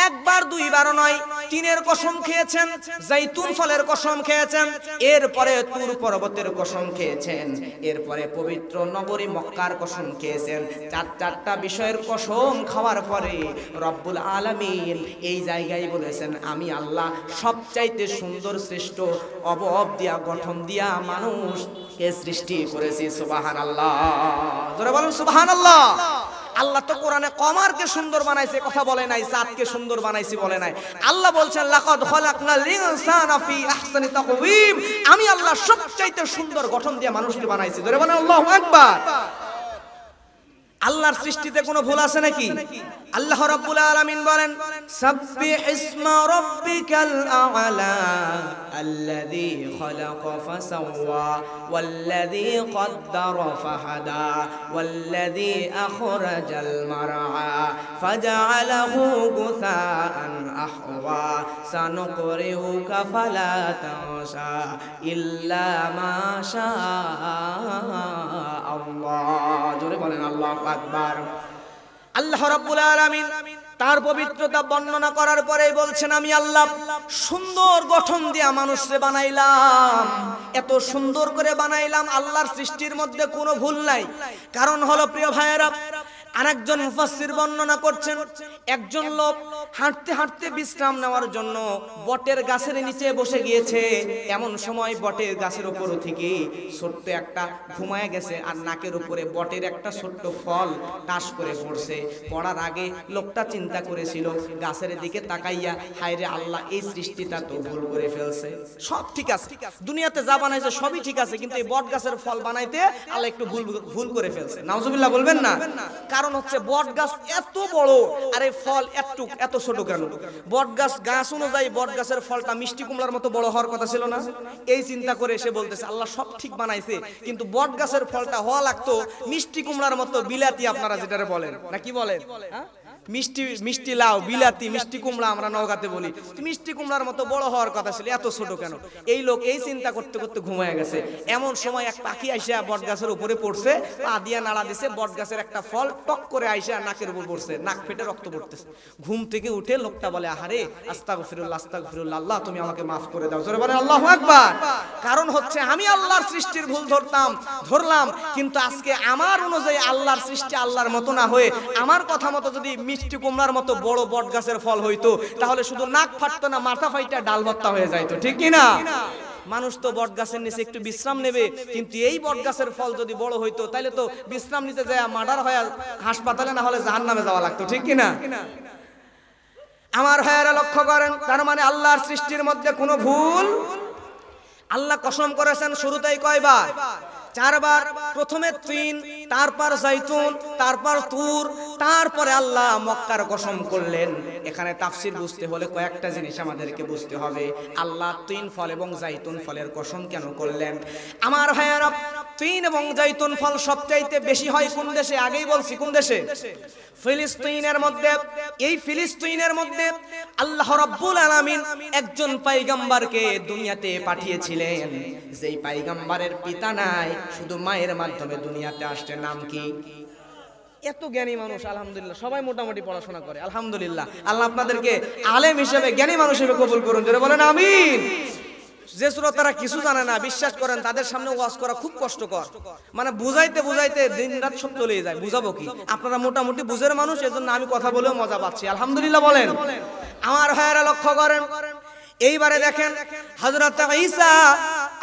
[SPEAKER 1] একবার দুইবার নয়, তিনের কসম খেয়েছেন, জাইতুন ফলের কসম খেয়েছেন, এরপরে তুর পর্বতের কসম খেয়েছেন, এরপরে পবিত্র নগরী মক্কার কসম খেয়েছেন। চারটা বিষয়ের কসম খাওয়ার পরে রব্বুল আলামিন এই জায়গায় বলেছেন, আমি আল্লাহ সবচাইতে সুন্দর শ্রেষ্ঠ অবয়ব দিয়া গঠন দিয়া মানুষকে সৃষ্টি করেছি। সুবহানাল্লাহ, জোরে বলুন সুবহানাল্লাহ। আল্লাহ তো কোরআনে কমারকে সুন্দর বানাইছে কথা বলে নাই, চাঁদকে সুন্দর বানাইছি বলে নাই। আল্লাহ বলছেন লাকাদ খালাকনাল ইনসানা ফি আহসানি তাকওয়িম, আমি আল্লাহ সবচাইতে সুন্দর গঠন দিয়ে মানুষকে বানাইছি। জোরে বলেন আল্লাহু আকবার। আল্লাহর সৃষ্টিতে কোনো ভুল আছে নাকি? আল্লাহ রাব্বুল আলামিন বলেন সাব্বিহ ইসমা রাব্বিকাল আ'লা আল্লাযী খালাকা ফাসাওয়া ওয়াল্লাযী কদ্দারা ফাহাদা ওয়াল্লাযী আখরাজাল মারআ ফাজআলাহু গুসাআন আহওয়া সানুকরিউকা ফালা তানসা ইল্লা মা শাআল্লাহ। জোরে বলেন আল্লাহু আকবার। আল্লাহ রাব্বুল আলামিন তার পবিত্রতা বর্ণনা করার পরেই বলছেন, আমি আল্লাহ সুন্দর গঠন দিয়ে মানুষকে বানাইলাম, এত সুন্দর করে বানাইলাম, আল্লাহর সৃষ্টির মধ্যে কোনো ভুল নাই। কারণ হলো প্রিয় ভাইয়েরা, আরেকজন মুফাসসির বর্ণনা করছেন, একজন লোক হাঁটতে হাঁটতে বিশ্রাম নেওয়ার জন্য বটের গাছের নিচে বসে গিয়েছে। এমন সময় বটের গাছের উপর থেকে ছোট্ট একটা ঘুমায় গেছে, আর নাকের উপরে বটের একটা ছোট্ট ফল টাস করে পড়ছে। পড়ার আগে লোকটা চিন্তা করেছিল, গাছের দিকে তাকাইয়া, হায় রে আল্লাহ, এই সৃষ্টিটা তো ভুল করে ফেলছে। সব ঠিক আছে, দুনিয়াতে যা বানাইছে সবই ঠিক আছে, কিন্তু এই বট গাছের ফল বানাইতে আল্লাহ একটু ভুল করে ফেলছে। নাউজুবিল্লাহ বলবেন না? কারণ হচ্ছে বট গাছ এত বড় আর এই ফল এত ছোট কেন? বট গাছ অনুযায়ী বট গাছের ফলটা মিষ্টি কুমড়ার মতো বড় হওয়ার কথা ছিল না? এই চিন্তা করে এসে বলতেছে আল্লাহ সব ঠিক বানাইছে, কিন্তু বট গাছের ফলটা হওয়া লাগতো মিষ্টি কুমড়ার মতো বিলাতি, আপনারা যেটা বলেন না, কি বলেন? মিষ্টি লাউ, বিলাতি, মিষ্টি কুমড়া আমরা নওগাঁতে বলি, মিষ্টি কুমড়ার মতো বড় হওয়ার কথা ছিল, এত ছোট কেন? এই লোক এই চিন্তা করতে করতে ঘুমায় গেছে। এমন সময় এক পাখি আইসা বট গাছের উপরে পড়ছে, পা দিয়া নাড়া দিছে, বট গাছের একটা ফল টক করে আইসা নাকের উপর পড়ছে, নাক ফেটে রক্ত পড়তেছে। ঘুম থেকে উঠে লোকটা বলে, আহারে আস্তাগফিরুল্লাহ আস্তাগফিরুল্লাহ, আল্লাহ তুমি আমাকে মাফ করে দাও। জোরে বলেন আল্লাহু আকবার। কারণ হচ্ছে আমি আল্লাহর সৃষ্টির ভুল ধরলাম, কিন্তু আজকে আমার অনুযায়ী আল্লাহর সৃষ্টি আল্লাহর মতো না হয়ে আমার কথা মতো যদি মিষ্টি কুমড়ার মতো বড় বট গাছের ফল হইতো, তাহলে শুধু নাক ফাটতো না, মাথা ফাইটা ডাল ভর্তা হয়ে যাইতো, ঠিক কি না? মানুষ তো বট গাছের নিচে একটু বিশ্রাম নেবে, কিন্তু এই বট গাছের ফল যদি বড় হইতো, তাহলে তো বিশ্রাম নিতে যায় মার্ডার হয়ে হাসপাতালে, না হলে জাহান্নামে যাওয়া লাগতো, ঠিক কি না? আমার ভাইয়েরা লক্ষ্য করেন, তার মানে আল্লাহর সৃষ্টির মধ্যে কোনো ভুল। আল্লাহ কসম করেছেন শুরুতেই কয়বার? 4 বার। প্রথমে তিন, তারপর জাইতুন, তারপর তুর, তারপরে আল্লাহ মক্কার কসম করলেন। এখানে তাফসীর বুঝতে হলে কয়েকটা জিনিস আমাদেরকে বুঝতে হবে। আল্লাহ তিন ফল এবং জাইতুন ফলের কসম কেন করলেন? আমার ভাইয়েরা, তিন এবং জাইতুন ফল সবচাইতে বেশি হয় কোন দেশে? আগেই বলছি, কোন দেশে? ফিলিস্তিনের মধ্যে। এই ফিলিস্তিনের মধ্যে আল্লাহ রাব্বুল আলামিন একজন পয়গম্বরকে দুনিয়াতে পাঠিয়েছিলেন, যেই পয়গম্বরের পিতা নাই, শুধু মায়ের মাধ্যমে দুনিয়াতে আসছে। নাম কি? এত জ্ঞানী মানুষ, আলহামদুলিল্লাহ, সবাই মোটামুটি পড়াশোনা করে, আলহামদুলিল্লাহ। আল্লাহ আপনাদেরকে আলেম হিসেবে, জ্ঞানী মানুষ হিসেবে কবুল করুন, জোরে বলেন আমিন। যে শ্রোতারা কিছু জানে না, বিশ্বাস করেন, তাদের সামনে ওয়াজ করা খুব কষ্টকর। মানে বুঝাইতে বুঝাইতে দিন রাত সব চলে যায়, বুঝাবো কি? আপনারা মোটামুটি বুঝের মানুষ, এজন্য আমি কথা বলেও মজা পাচ্ছি, আলহামদুলিল্লাহ বলেন। আমার ভাইয়েরা লক্ষ্য করেন, এইবারে দেখেন হযরত ঈসা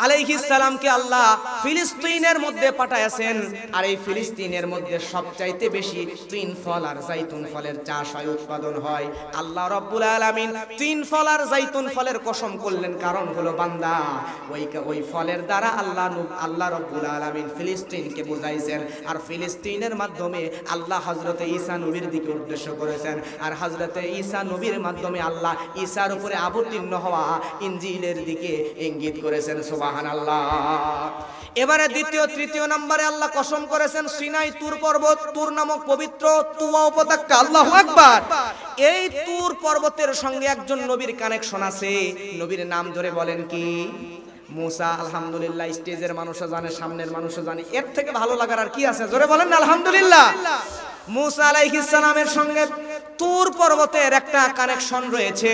[SPEAKER 1] আলাইহিস সালামকে আল্লাহ ফিলিস্তিনের মধ্যে পাঠাইছেন, আর এই ফিলিস্তিনের মধ্যে সবচাইতে বেশি তিন ফল আর জাইতুন ফলের চাষ হয়, উৎপাদন হয়। আল্লাহ রাব্বুল আলামিন তিন ফল আর জাইতুন ফলের কসম করলেন, কারণ হলো বান্দা ওই ফলের দ্বারা আল্লাহ রাব্বুল আলামিন ফিলিস্তিনকে বুঝাইছেন, আর ফিলিস্তিনের মাধ্যমে আল্লাহ হযরত ঈসা নবীর দিকে উদ্দেশ্য করেছেন, আর হযরত ঈসা নবীর মাধ্যমে আল্লাহ ঈসার উপরে অবতীর্ণ হওয়া ইনজিলের দিকে ইঙ্গিত করেছেন। সুবহানাল্লাহ। এবারে দ্বিতীয় তৃতীয় নম্বরে আল্লাহ কসম করেছেন সিনাই তুর পর্বত, তুর নামক পবিত্র তুয়া উপত্যকা। আল্লাহু আকবার। এই তুর পর্বতের সঙ্গে একজন নবীর কানেকশন আছে। নবীর নাম ধরে বলেন কি? মুসা। আলহামদুলিল্লাহ, স্টেজের মানুষও জানে, সামনের মানুষও জানে, এর থেকে ভালো লাগার আর কি আছে? জোরে বলেন না আলহামদুলিল্লাহ। মুসা আলাইহিস সালামের সঙ্গে তুর পর্বতের একটা কানেকশন রয়েছে,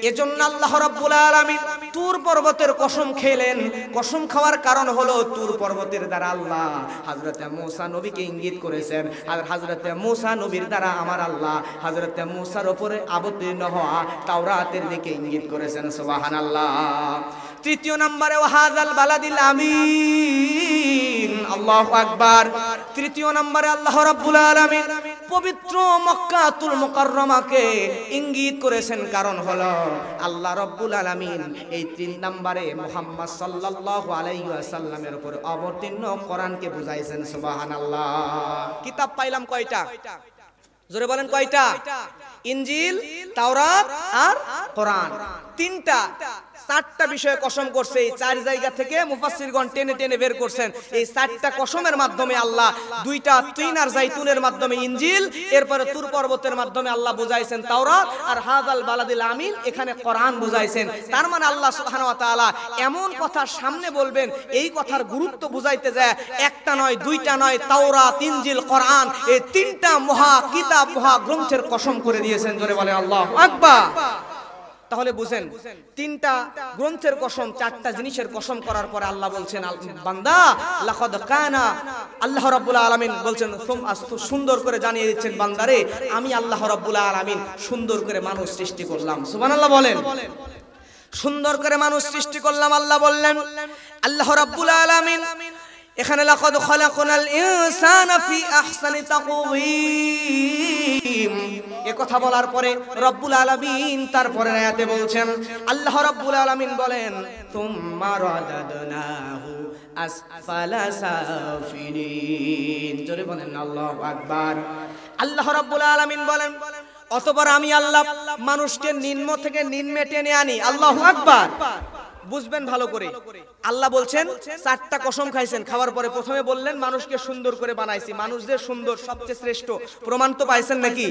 [SPEAKER 1] এজন্য আল্লাহ রাব্বুল আলামিন তুর পর্বতের কসম খেলেন। কসম খাওয়ার কারণ হলো তুর পর্বতের দ্বারা আল্লাহ হযরতে মূসা নবীকে ইঙ্গিত করেছেন, আর হযরতে মূসা নবীর দ্বারা আমার আল্লাহ হযরতে মূসার উপরে অবতীর্ণ হওয়া তাওরাতের দিকে ইঙ্গিত করেছেন। সুবহানাল্লাহ। তৃতীয় নম্বরে ওয়াহাযাল বালাদিল আমিন, আল্লাহু আকবার। তৃতীয় নম্বরে আল্লাহ রাব্বুল আলামিন পবিত্র মক্কাতুল মুকাররমাকে ইঙ্গিত করেছেন, কারণ হলো আল্লাহ রাব্বুল আলামিন এই 3 নম্বরে মুহাম্মদ সাল্লাল্লাহু আলাইহি ওয়াসাল্লামের উপর অবতীর্ণ কোরআনকে বুঝাইছেন। সুবহানাল্লাহ। কিতাব পাইলাম কয়টা? জোরে বলেন কয়টা? ইনজিল, তাওরাত আর কোরআন। 4টা বিষয়ে কসম করছে। এই 4 জায়গা থেকে মুফাসসিরগণ টেনে টেনে বের করছেন। এই 4টা কসমের মাধ্যমে আল্লাহ 2টা তিন আর জাইতুনের মাধ্যমে ইনজিল, এরপরে তুর পর্বতের মাধ্যমে আল্লাহ বুঝাইছেন তাওরাত, আর হাযাল বালাদিল আমিন এখানে কোরআন বুঝাইছেন। তার মানে আল্লাহ সুবহানাহু ওয়া তাআলা এমন কথা সামনে বলবেন, এই কথার গুরুত্ব বুঝাইতে যায় একটা নয়, 2টা নয়, তাওরাত, ইনজিল, কোরআন এই 3টা মহা কিতাব, মহা গ্রন্থের কসম করে দিয়েছেন। জোরে বলে আল্লাহু আকবার। তাহলে বুঝেন 3টা গ্রন্থের কসম, 4টা জিনিসের কসম করার পরে আল্লাহ বলছেন, বান্দা লাকাদ কানা, আল্লাহ রাব্বুল আলামিন বলছেন সুন্দর করে জানিয়ে দিচ্ছেন, বান্দারে আমি আল্লাহ রাব্বুল আলামিন সুন্দর করে মানুষ সৃষ্টি করলাম। সুবহানাল্লাহ বলেন। সুন্দর করে মানুষ সৃষ্টি করলাম আল্লাহ বললেন। আল্লাহ রাব্বুল আলামিন এখানে লাকাদ খালাকনাল ইনসানা ফি আহসানি তাকওয়িম এ কথা বলার পরে রব্বুল আলামিন তারপরে আয়াতে বলছেন, আল্লাহ রাব্বুল আলামিন বলেন তুম্মা রাদাদনাহু আসফালা সাফিলিন। জোরে বলেন আল্লাহু আকবার। আল্লাহ রাব্বুল আলামিন বলেন, অতঃপর আমি আল্লাহ মানুষকে নিম্ন থেকে নিম্নে টেনে আনি। আল্লাহু আকবার। বুঝবেন ভালো করে, আল্লাহ বলছেন 4টা কসম খাইছেন, খাওয়ার পরে প্রথমে বললেন মানুষকে সুন্দর করে বানাইছি। মানুষ যে সুন্দর, সবচেয়ে শ্রেষ্ঠ, প্রমাণ তো পাইছেন নাকি?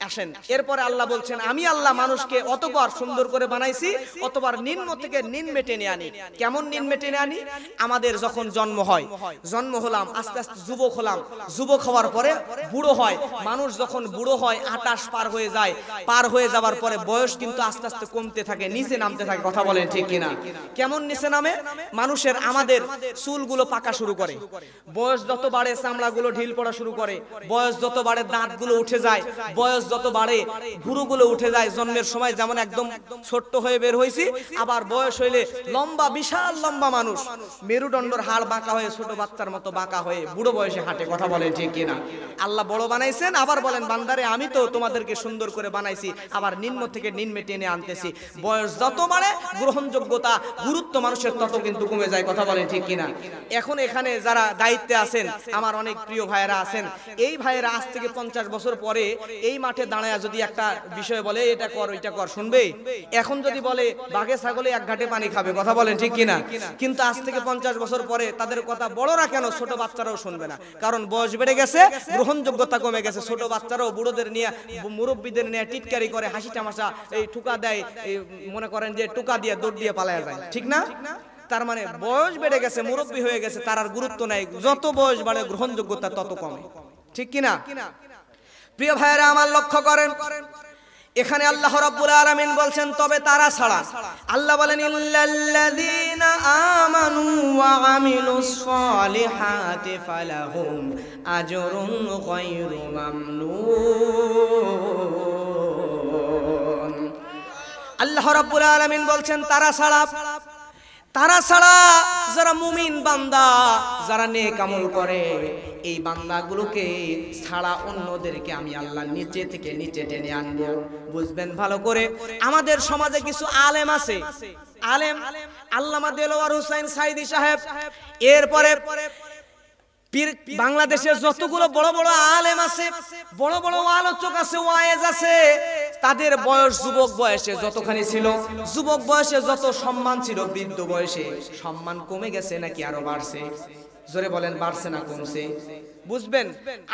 [SPEAKER 1] আসেন, এরপরে আল্লাহ বলছেন আমি আল্লাহ মানুষকে অতবার সুন্দর করে বানাইছি, অতবার নিম্ন থেকে নিম্নে টেনে আনি। কেমন নিম্নে টেনে আনি? আমাদের যখন জন্ম হয়, জন্ম হলাম, আস্তে আস্তে যুবক হলাম, যুবক হওয়ার পরে বুড়ো হয়। মানুষ যখন বুড়ো হয় 28 পার হয়ে যায়, পার হয়ে যাওয়ার পরে বয়স কিন্তু আস্তে আস্তে কমতে থাকে, নিচে নামতে থাকে। কথা বলেন ঠিক কিনা? কেমন নিচে নামে? মানুষের আমাদের চুলগুলো পাকা শুরু করে, বয়স যত বাড়ে চামড়াগুলো ঢিল পড়া শুরু করে, বয়স যত বাড়ে দাঁতগুলো উঠে যায়, বয়স যত বাড়ে ভুরুগুলো উঠে যায়। জন্মের সময় যেমন একদম ছোট্ট হয়ে বের হইছি, আবার বয়স হইলে লম্বা, বিশাল লম্বা মানুষ, মেরুদণ্ডের হাড় বাঁকা হয়ে ছোট বাচ্চার মতো বাঁকা হয়ে বুড়ো বয়সে হাঁটে। কথা বলেন ঠিক কিনা? আল্লাহ বড় বানাইছেন, আবার বলেন বান্দারে আমি তো তোমাদেরকে সুন্দর করে বানাইছি, আবার নিম্ন থেকে নিম্নে টেনে আনতেছি। বয়স যত বাড়ে গ্রহণযোগ্যতা, গুরুত্ব মানুষের তত কিন্তু কমে যায়। কথা বলেন ঠিক কিনা? এখন এখানে যারা দায়িত্বে আছেন, আমার অনেক প্রিয় ভাইয়েরা আছেন, এই ভাইয়েরা আজ থেকে 50 বছর পরে এই মাঠে দাঁড়ায় যদি একটা বিষয় বলে এটা কর ওইটা কর, শুনবে? এখন যদি বলে বাঘে ছাগলে 1 ঘাটে পানি খাবে। কথা বলেন ঠিক কিনা? কিন্তু আজ থেকে 50 বছর পরে তাদের কথা বড়রা কেন, ছোট বাচ্চারাও শুনবে না, কারণ বয়স বেড়ে গেছে, গ্রহণযোগ্যতা কমে গেছে। ছোট বাচ্চারাও বুড়োদের নিয়ে, মুরব্বীদের নিয়ে টিটকারি করে, হাসি তামাশা, এই ঠুকা দেয়, এই মনে করেন যে টুকা দিয়ে দৌড় দিয়ে পালায়া যায়। ঠিক না? তার মানে বয়স বেড়ে গেছে, মুরব্বী হয়ে গেছে, তার আর গুরুত্ব নাই। যত বয়স বাড়ে গ্রহণযোগ্যতা তত কমে। ঠিক কিনা? প্রিয় ভাইরা আমার লক্ষ্য করেন, এখানে আল্লাহ রাব্বুল আলামিন বলছেন তবে তারা ছাড়া। আল্লাহ বলেন ইল্লাল্লাযীনা আমানু ওয়া আমিলুস সলিহাতি ফালাহুম আজরুন গায়রু মামনুন। আল্লাহ রাব্বুল আলামিন বলছেন তারা ছাড়া, তারা ছাড়া যারা মুমিন বান্দা, যারা নেক আমল করে, এই বান্দাগুলোকে ছাড়া অন্যদেরকে আমি আল্লাহ নিচে থেকে নিচে টেনে আনবো। বুঝবেন ভালো করে, আমাদের সমাজে কিছু আলেম আছে, আলেম আল্লামা দেলোয়ার হোসেন সাইদি সাহেব, এরপরে বাংলাদেশের যতগুলো বড় বড় আলেম আছে, বড় বড় আলোচক আছে, ওয়াইজ আছে, তাদের বয়স যুবক বয়সে যতখানি ছিল, যুবক বয়সে যত সম্মান ছিল, বৃদ্ধ বয়সে সম্মান কমে গেছে নাকি আরো বাড়ছে? জোরে বলেন বাড়ছে না কমছে? বুঝবেন,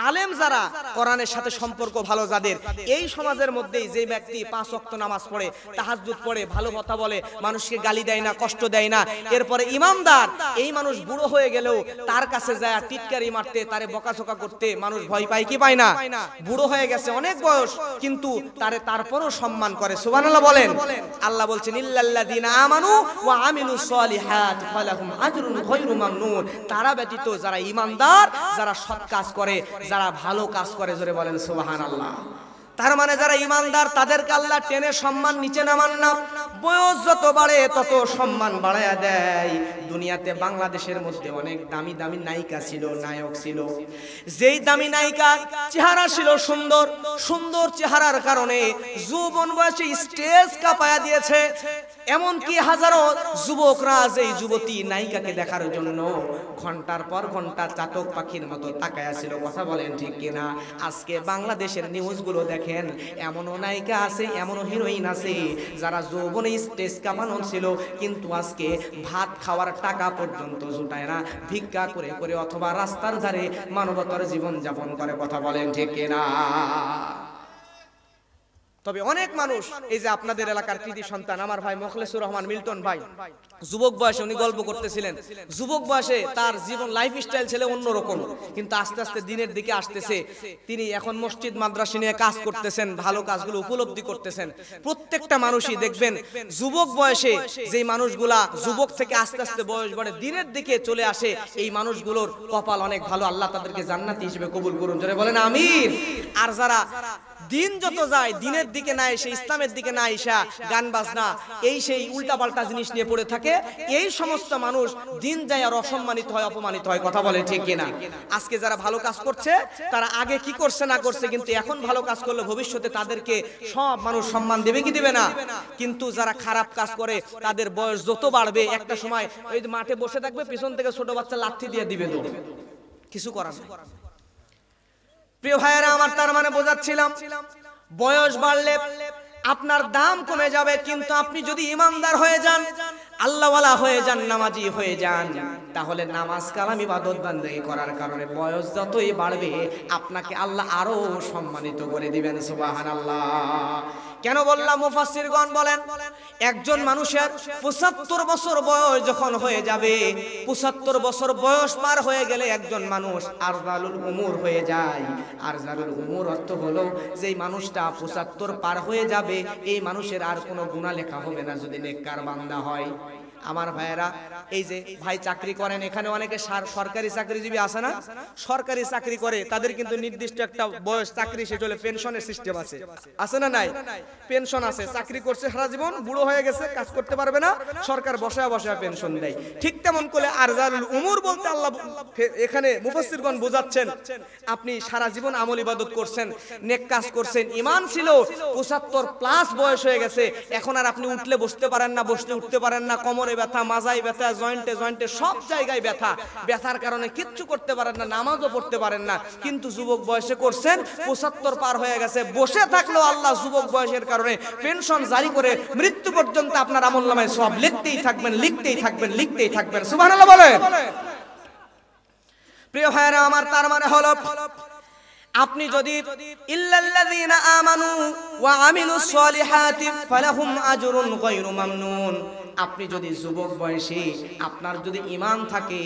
[SPEAKER 1] আলেম যারা, কোরআনের সাথে সম্পর্ক ভালো যাদের, এই সমাজের মধ্যেই যে ব্যক্তি 5 ওয়াক্ত নামাজ পড়ে, তাহাজ্জুদ পড়ে, ভালো কথা বলে, মানুষকে গালি দেয় না, কষ্ট দেয় না, এরপরে ইমানদার, এই মানুষ বুড়ো হয়ে গেলেও তার কাছে যায় টিটকারি মারতে, তারে বকাঝকা করতে মানুষ ভয় পায় কি পায় না? বুড়ো হয়ে গেছে, অনেক বয়স, কিন্তু তারে তারপরও সম্মান করে। সুবহানাল্লাহ বলেন। আল্লাহ বলছেন ইল্লাল্লাযীনা আমানু ওয়া আমিলুস সলিহাত ফালাহুম আজরুন গায়রু মামনুন। তারা ব্যতীত যারা ইমানদার, যারা কাজ করে, যারা ভালো কাজ করে, জোরে বলেন সুবহানাল্লাহ। তার মানে যারা ইমানদার তাদেরকে আল্লাহ টেনে সম্মান নিচে নামান না, বয়স যত বাড়ে তত সম্মান বাড়ায়া দেয়। দুনিয়াতে বাংলাদেশের মধ্যে অনেক দামি দামি নায়িকা ছিল, নায়ক ছিল, যেই দামি নায়িকার চেহারা ছিল সুন্দর, সুন্দর চেহারার কারণে যৌবন বয়সে স্টেজ কাঁপায়া দিয়েছে। এমনকি হাজারো যুবকরা যেই যুবতী নায়িকাকে দেখার জন্য ঘন্টার পর ঘন্টা চাতক পাখির মতো তাকায়া ছিল। কথা বলেন ঠিক কিনা? আজকে বাংলাদেশের নিউজগুলো দেখেন, এমনও নায়িকা আছে, এমনও হিরোইন আছে যারা যৌবনে স্টেজ কাঁপানো ছিল, কিন্তু আজকে ভাত খাওয়ার টাকা পর্যন্ত জুটায় না, ভিক্ষা করে করে অথবা রাস্তার ধারে মানবতার জীবন যাপন করে। কথা বলেন ঠিক কিনা? তবে অনেক মানুষ, এই যে আপনাদের এলাকার কৃতি সন্তান আমার ভাই মোখলেসুর রহমান মিল্টন ভাই, যুবক বয়সে উনি গল্প করতেছিলেন, যুবক বয়সে তার জীবন লাইফ স্টাইল ছিল অন্যরকম, কিন্তু আস্তে আস্তে দিনের দিকে আসতেছে, তিনি এখন মসজিদ মাদ্রাসা নিয়ে কাজ করতেছেন, ভালো কাজগুলো উপলব্ধি করতেছেন। প্রত্যেকটা মানুষই দেখবেন যুবক বয়সে যেই মানুষগুলা যুবক থেকে আস্তে আস্তে বয়স বাড়ে, দিনের দিকে চলে আসে, এই মানুষগুলোর কপাল অনেক ভালো, আল্লাহ তাদেরকে জান্নাতি হিসেবে কবুল করুন, জোরে বলেন আমিন। আর যারা দিন যত যায় দিনের দিকে না এসে, ইসলামের দিকে না এসে গান বাজনা, এই সেই উল্টাপাল্টা জিনিস নিয়ে পড়ে থাকে, এই সমস্ত মানুষ দিন যায় আর অসম্মানিত হয়, অপমানিত হয়। কথা বলে ঠিক কিনা? আজকে যারা ভালো কাজ করছে তারা আগে কি করছে না করছে, কিন্তু এখন ভালো কাজ করলে ভবিষ্যতে তাদেরকে সব মানুষ সম্মান দেবে কি দিবে না? কিন্তু যারা খারাপ কাজ করে তাদের বয়স যত বাড়বে, একটা সময় ওই মাঠে বসে থাকবে, পিছন থেকে ছোট বাচ্চা লাথি দিয়ে দিবে, তো কিছু করার নেই। প্রিয় ভাইয়েরা আমার, তার মানে বোঝাচ্ছিলাম বয়স বাড়লে আপনার দাম কমে যাবে, কিন্তু আপনি যদি ইমানদার হয়ে যান, আল্লাহওয়ালা হয়ে যান, নামাজি হয়ে যান, তাহলে নামাজ কালাম ইবাদত বান্দেগি করার কারণে বয়স যতই বাড়বে আপনাকে আল্লাহ আরো সম্মানিত করে দিবেন। সুবহানাল্লাহ। কেন বললাম? মুফাসসিরগণ বলেন একজন মানুষের 75 বছর বয়স যখন হয়ে যাবে, 75 বছর বয়স পার হয়ে গেলে একজন মানুষ আরজালুল উমুর হয়ে যায়। আরজালুল উমুর অর্থ হলো যেই মানুষটা 75 পার হয়ে যাবে, এই মানুষের আর কোনো গুনাহ লেখা হবে না যদি নেককার বান্দা হয়। আমার ভাইয়েরা, এই যে ভাই চাকরি করেন, এখানে অনেকে সরকারি চাকরিজীবী আছে না, সরকারি চাকরি করে, তাদের কিন্তু নির্দিষ্ট একটা বয়স চাকরি শেষ হলে পেনশনের সিস্টেম আছে, আছে না নাই? পেনশন আছে, চাকরি করছে সারা জীবন, বুড়ো হয়ে গেছে, কাজ করতে পারবে না, সরকার বসায় বসায় পেনশন দেয়। ঠিক তেমন করে আরজালুল উমুর বলতে আল্লাহ এখানে মুফাসসিরগণ বোঝাচ্ছেন, আপনি সারা জীবন আমল ইবাদত করছেন, নেক কাজ করছেন, ঈমান ছিল, 75 প্লাস বয়স হয়ে গেছে, এখন আর আপনি উঠলে বসতে পারেন না, বসলে উঠতে পারেন না, কোমরে ব্যথা, মাজায় ব্যথা, জয়েন্টে জয়েন্টে সব জায়গায় ব্যথা, ব্যথার কারণে কিচ্ছু করতে পারেন না, নামাজও পড়তে পারেন না, কিন্তু যুবক বয়সে করছেন, 75 পার হয়ে গেছে, বসে থাকলেও আল্লাহ যুবক বয়সের কারণে পেনশন জারি করে মৃত্যু পর্যন্ত আপনার আমলনামায় সওয়াব লিখতেই থাকবেন, লিখতেই থাকবেন, লিখতেই থাকবেন। সুবহানাল্লাহ বলেন। প্রিয় ভাইরা আমার, তার মানে হলো আপনি যদি ইল্লাল্লাযীনা আমানু ওয়া আমিলুস সলিহাতি ফালাহুম আজরুন গায়রু মামনুন, আপনি যদি যুবক বয়সে আপনার যদি ঈমান থাকে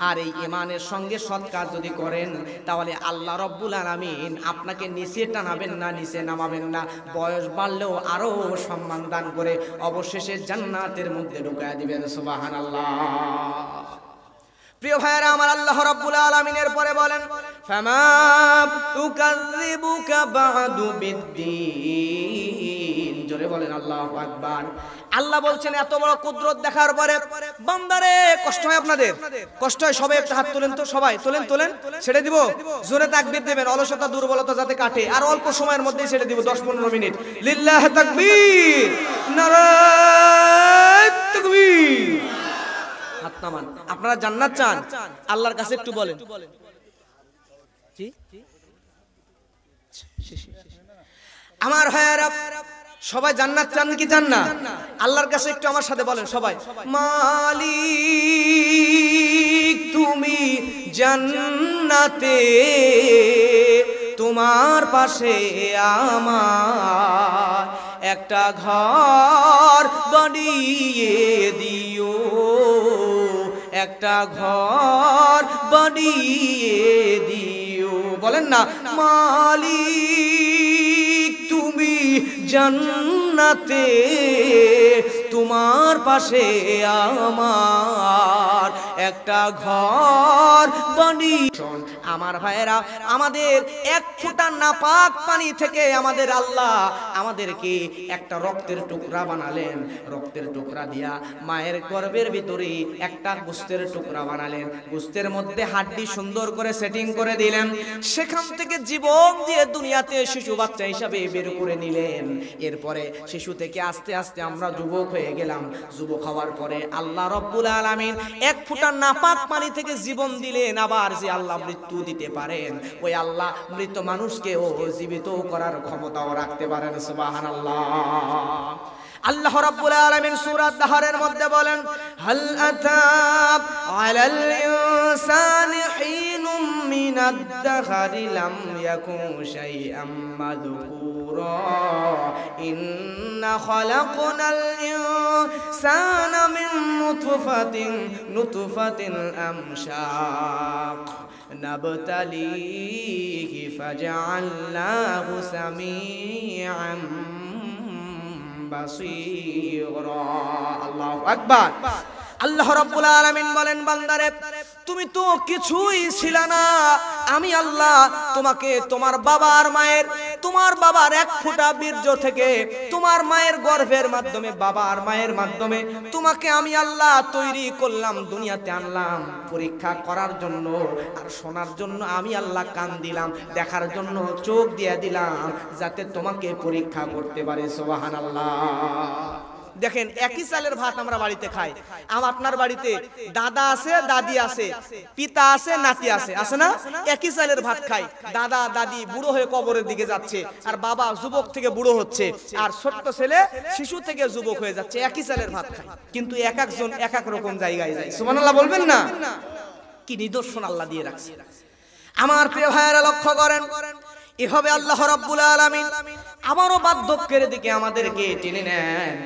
[SPEAKER 1] আর এই ঈমানের সঙ্গে সৎ কাজ যদি করেন, তাহলে আল্লাহ রাব্বুল আলামিন আপনাকে নিচে টানাবেন না, নিচে নামাবেন না, বয়স বাড়লেও আরো সম্মান দান করে অবশেষে জান্নাতের মধ্যে ঢুকায় দিবেন। সুবহানাল্লাহ। প্রিয় ভাইরা আমার, আল্লাহ রাব্বুল আলামিনের পরে বলেন ফামা তুকাযযিবুকা বা'দু বিদ্দীন, জোরে বলেন আল্লাহু আকবার। আল্লাহ বলছেন এত বড় কুদরত দেখার পরে বান্দারে কষ্ট হয়, আপনাদের কষ্ট হয়, সবাই একটা হাত তোলেন তো, সবাই তোলেন, তোলেন, ছেড়ে দিব, জোরে তাকবীর দেবেন, অলসতা দুর্বলতা যাতে কাটে, আর অল্প সময়ের মধ্যেই ছেড়ে দিব, 10-15 মিনিট। লিল্লাহি তাকবীর, নারায়ে তাকবীর। আপনারা জান্নাত চান, আল্লাহর কাছে একটু বলেন। আমার ভাইয়েরা, সবাই জান্নাত চান কি চান না? আল্লাহর কাছে একটু আমার সাথে বলেন সবাই, মালিক তুমি জান্নাতে, তোমার পাশে আমার একটা ঘর বানিয়ে দিও, একটা ঘর বানিয়ে দিও। বলেন না, মালিক তুমি জান্নাতে, তোমার পাশে আমার একটা ঘর বানিয়ে। আমার ভাইয়েরা, আমাদের এক ফোঁটা নাপাক পানি থেকে আমাদের আল্লাহ আমাদেরকে একটা রক্তের টুকরা বানালেন। রক্তের টুকরা দিয়া মায়ের গর্ভের ভিতরে একটা গোস্তের টুকরা বানালেন। গোস্তের মধ্যে হাড্ডি সুন্দর করে সেটিং করে দিলেন। সেখান থেকে জীবন দিয়ে দুনিয়াতে শিশু বাচ্চা হিসাবে বের করে নিলেন। এরপরে শিশু থেকে আস্তে আস্তে আমরা যুবক হয়ে গেলাম। যুবক হওয়ার পরে আল্লাহ রব্বুল আলামিন এক ফোঁটা নাপাক পানি থেকে জীবন দিলেন। আবার যে আল্লাহ মৃত্যু দিতে পারেন, ওই আল্লাহ মৃত মানুষকেও জীবিত করার ক্ষমতাও রাখতে পারেন। সুবহানাল্লাহ। আল্লাহ রাব্বুল আলামিন সূরা দাহরের মধ্যে বলেন, হাল আতা আলাল ইনসানি হিনুম মিনাদ দাহরি লাম ইয়াকুন শাইআম মাযকুরা ইন্না খালাকনাল ইনসানা মিন নুতফাতিন আমশাক নাবতালিহি ফাজআলনাহু সামিআন বাসীরা। আল্লাহু আকবার। আল্লাহ রাব্বুল আলামিন বলেন, বান্দারে তুমি তো কিছুই ছিল না, আমি আল্লাহ তোমাকে তোমার বাবার এক ফোঁটা বীর্য থেকে, তোমার মায়ের গর্ভের মাধ্যমে, বাবার মায়ের মাধ্যমে তোমাকে আমি আল্লাহ তৈরি করলাম, দুনিয়াতে আনলাম পরীক্ষা করার জন্য। আর শোনার জন্য আমি আল্লাহ কান দিলাম, দেখার জন্য চোখ দিয়ে দিলাম, যাতে তোমাকে পরীক্ষা করতে পারে। সুবহানাল্লাহ। দেখেন, একই চালের ভাত আমরা বাড়িতে খাই। আপনার বাড়িতে দাদা আছে, দাদি আছে, পিতা আছে, নাতি আছে, আছে না? একই চালের ভাত খাই। দাদা দাদি বুড়ো হয়ে কবরের দিকে যাচ্ছে, আর বাবা যুবক থেকে বুড়ো হচ্ছে, আর ছোট্ট ছেলে শিশু থেকে যুবক হয়ে যাচ্ছে। একই চালের ভাত খাই, কিন্তু এক একজন এক এক রকম জায়গায় যায়। সুবহানাল্লাহ বলবেন না? কি নিদর্শন আল্লাহ দিয়ে রাখছে। আমার প্রিয় ভাইয়েরা লক্ষ্য করেন, এভাবে আল্লাহ রাব্বুল আলামিন আবারও বার্ধক্যের দিকে আমাদেরকে টেনে নেন,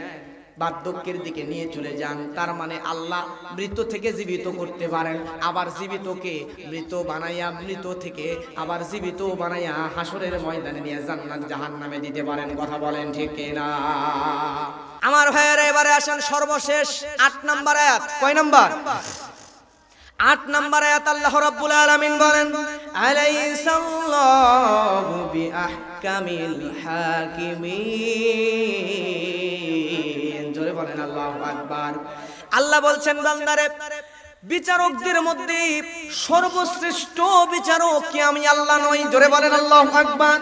[SPEAKER 1] বার্ধক্যের দিকে নিয়ে চলে যান। তার মানে আল্লাহ মৃত থেকে জীবিত করতে পারেন, আবার জীবিতকে মৃত বানাইয়া, মৃত থেকে আবার জীবিত বানাইয়া হাসরের ময়দানে নিয়ে জান্নাত জাহান্নামে দিতে পারেন। কথা বলেন ঠিক কিনা? আমার ভাইয়েরা, এবারে আসেন সর্বশেষ 8 নম্বর আয়াত। কয় নম্বর? 8 নম্বর আয়াত। আল্লাহ রাব্বুল আলামিন বলেন, আলাইসাল্লাহু বিআহকামিল হাকিমিন। জোরে বলেন আল্লাহু আকবার। আল্লাহ বলছেন, বান্দারে বিচারকদের মধ্যে সর্বশ্রেষ্ঠ বিচারক কি আমি আল্লাহ নই? জোরে বলেন আল্লাহু আকবার।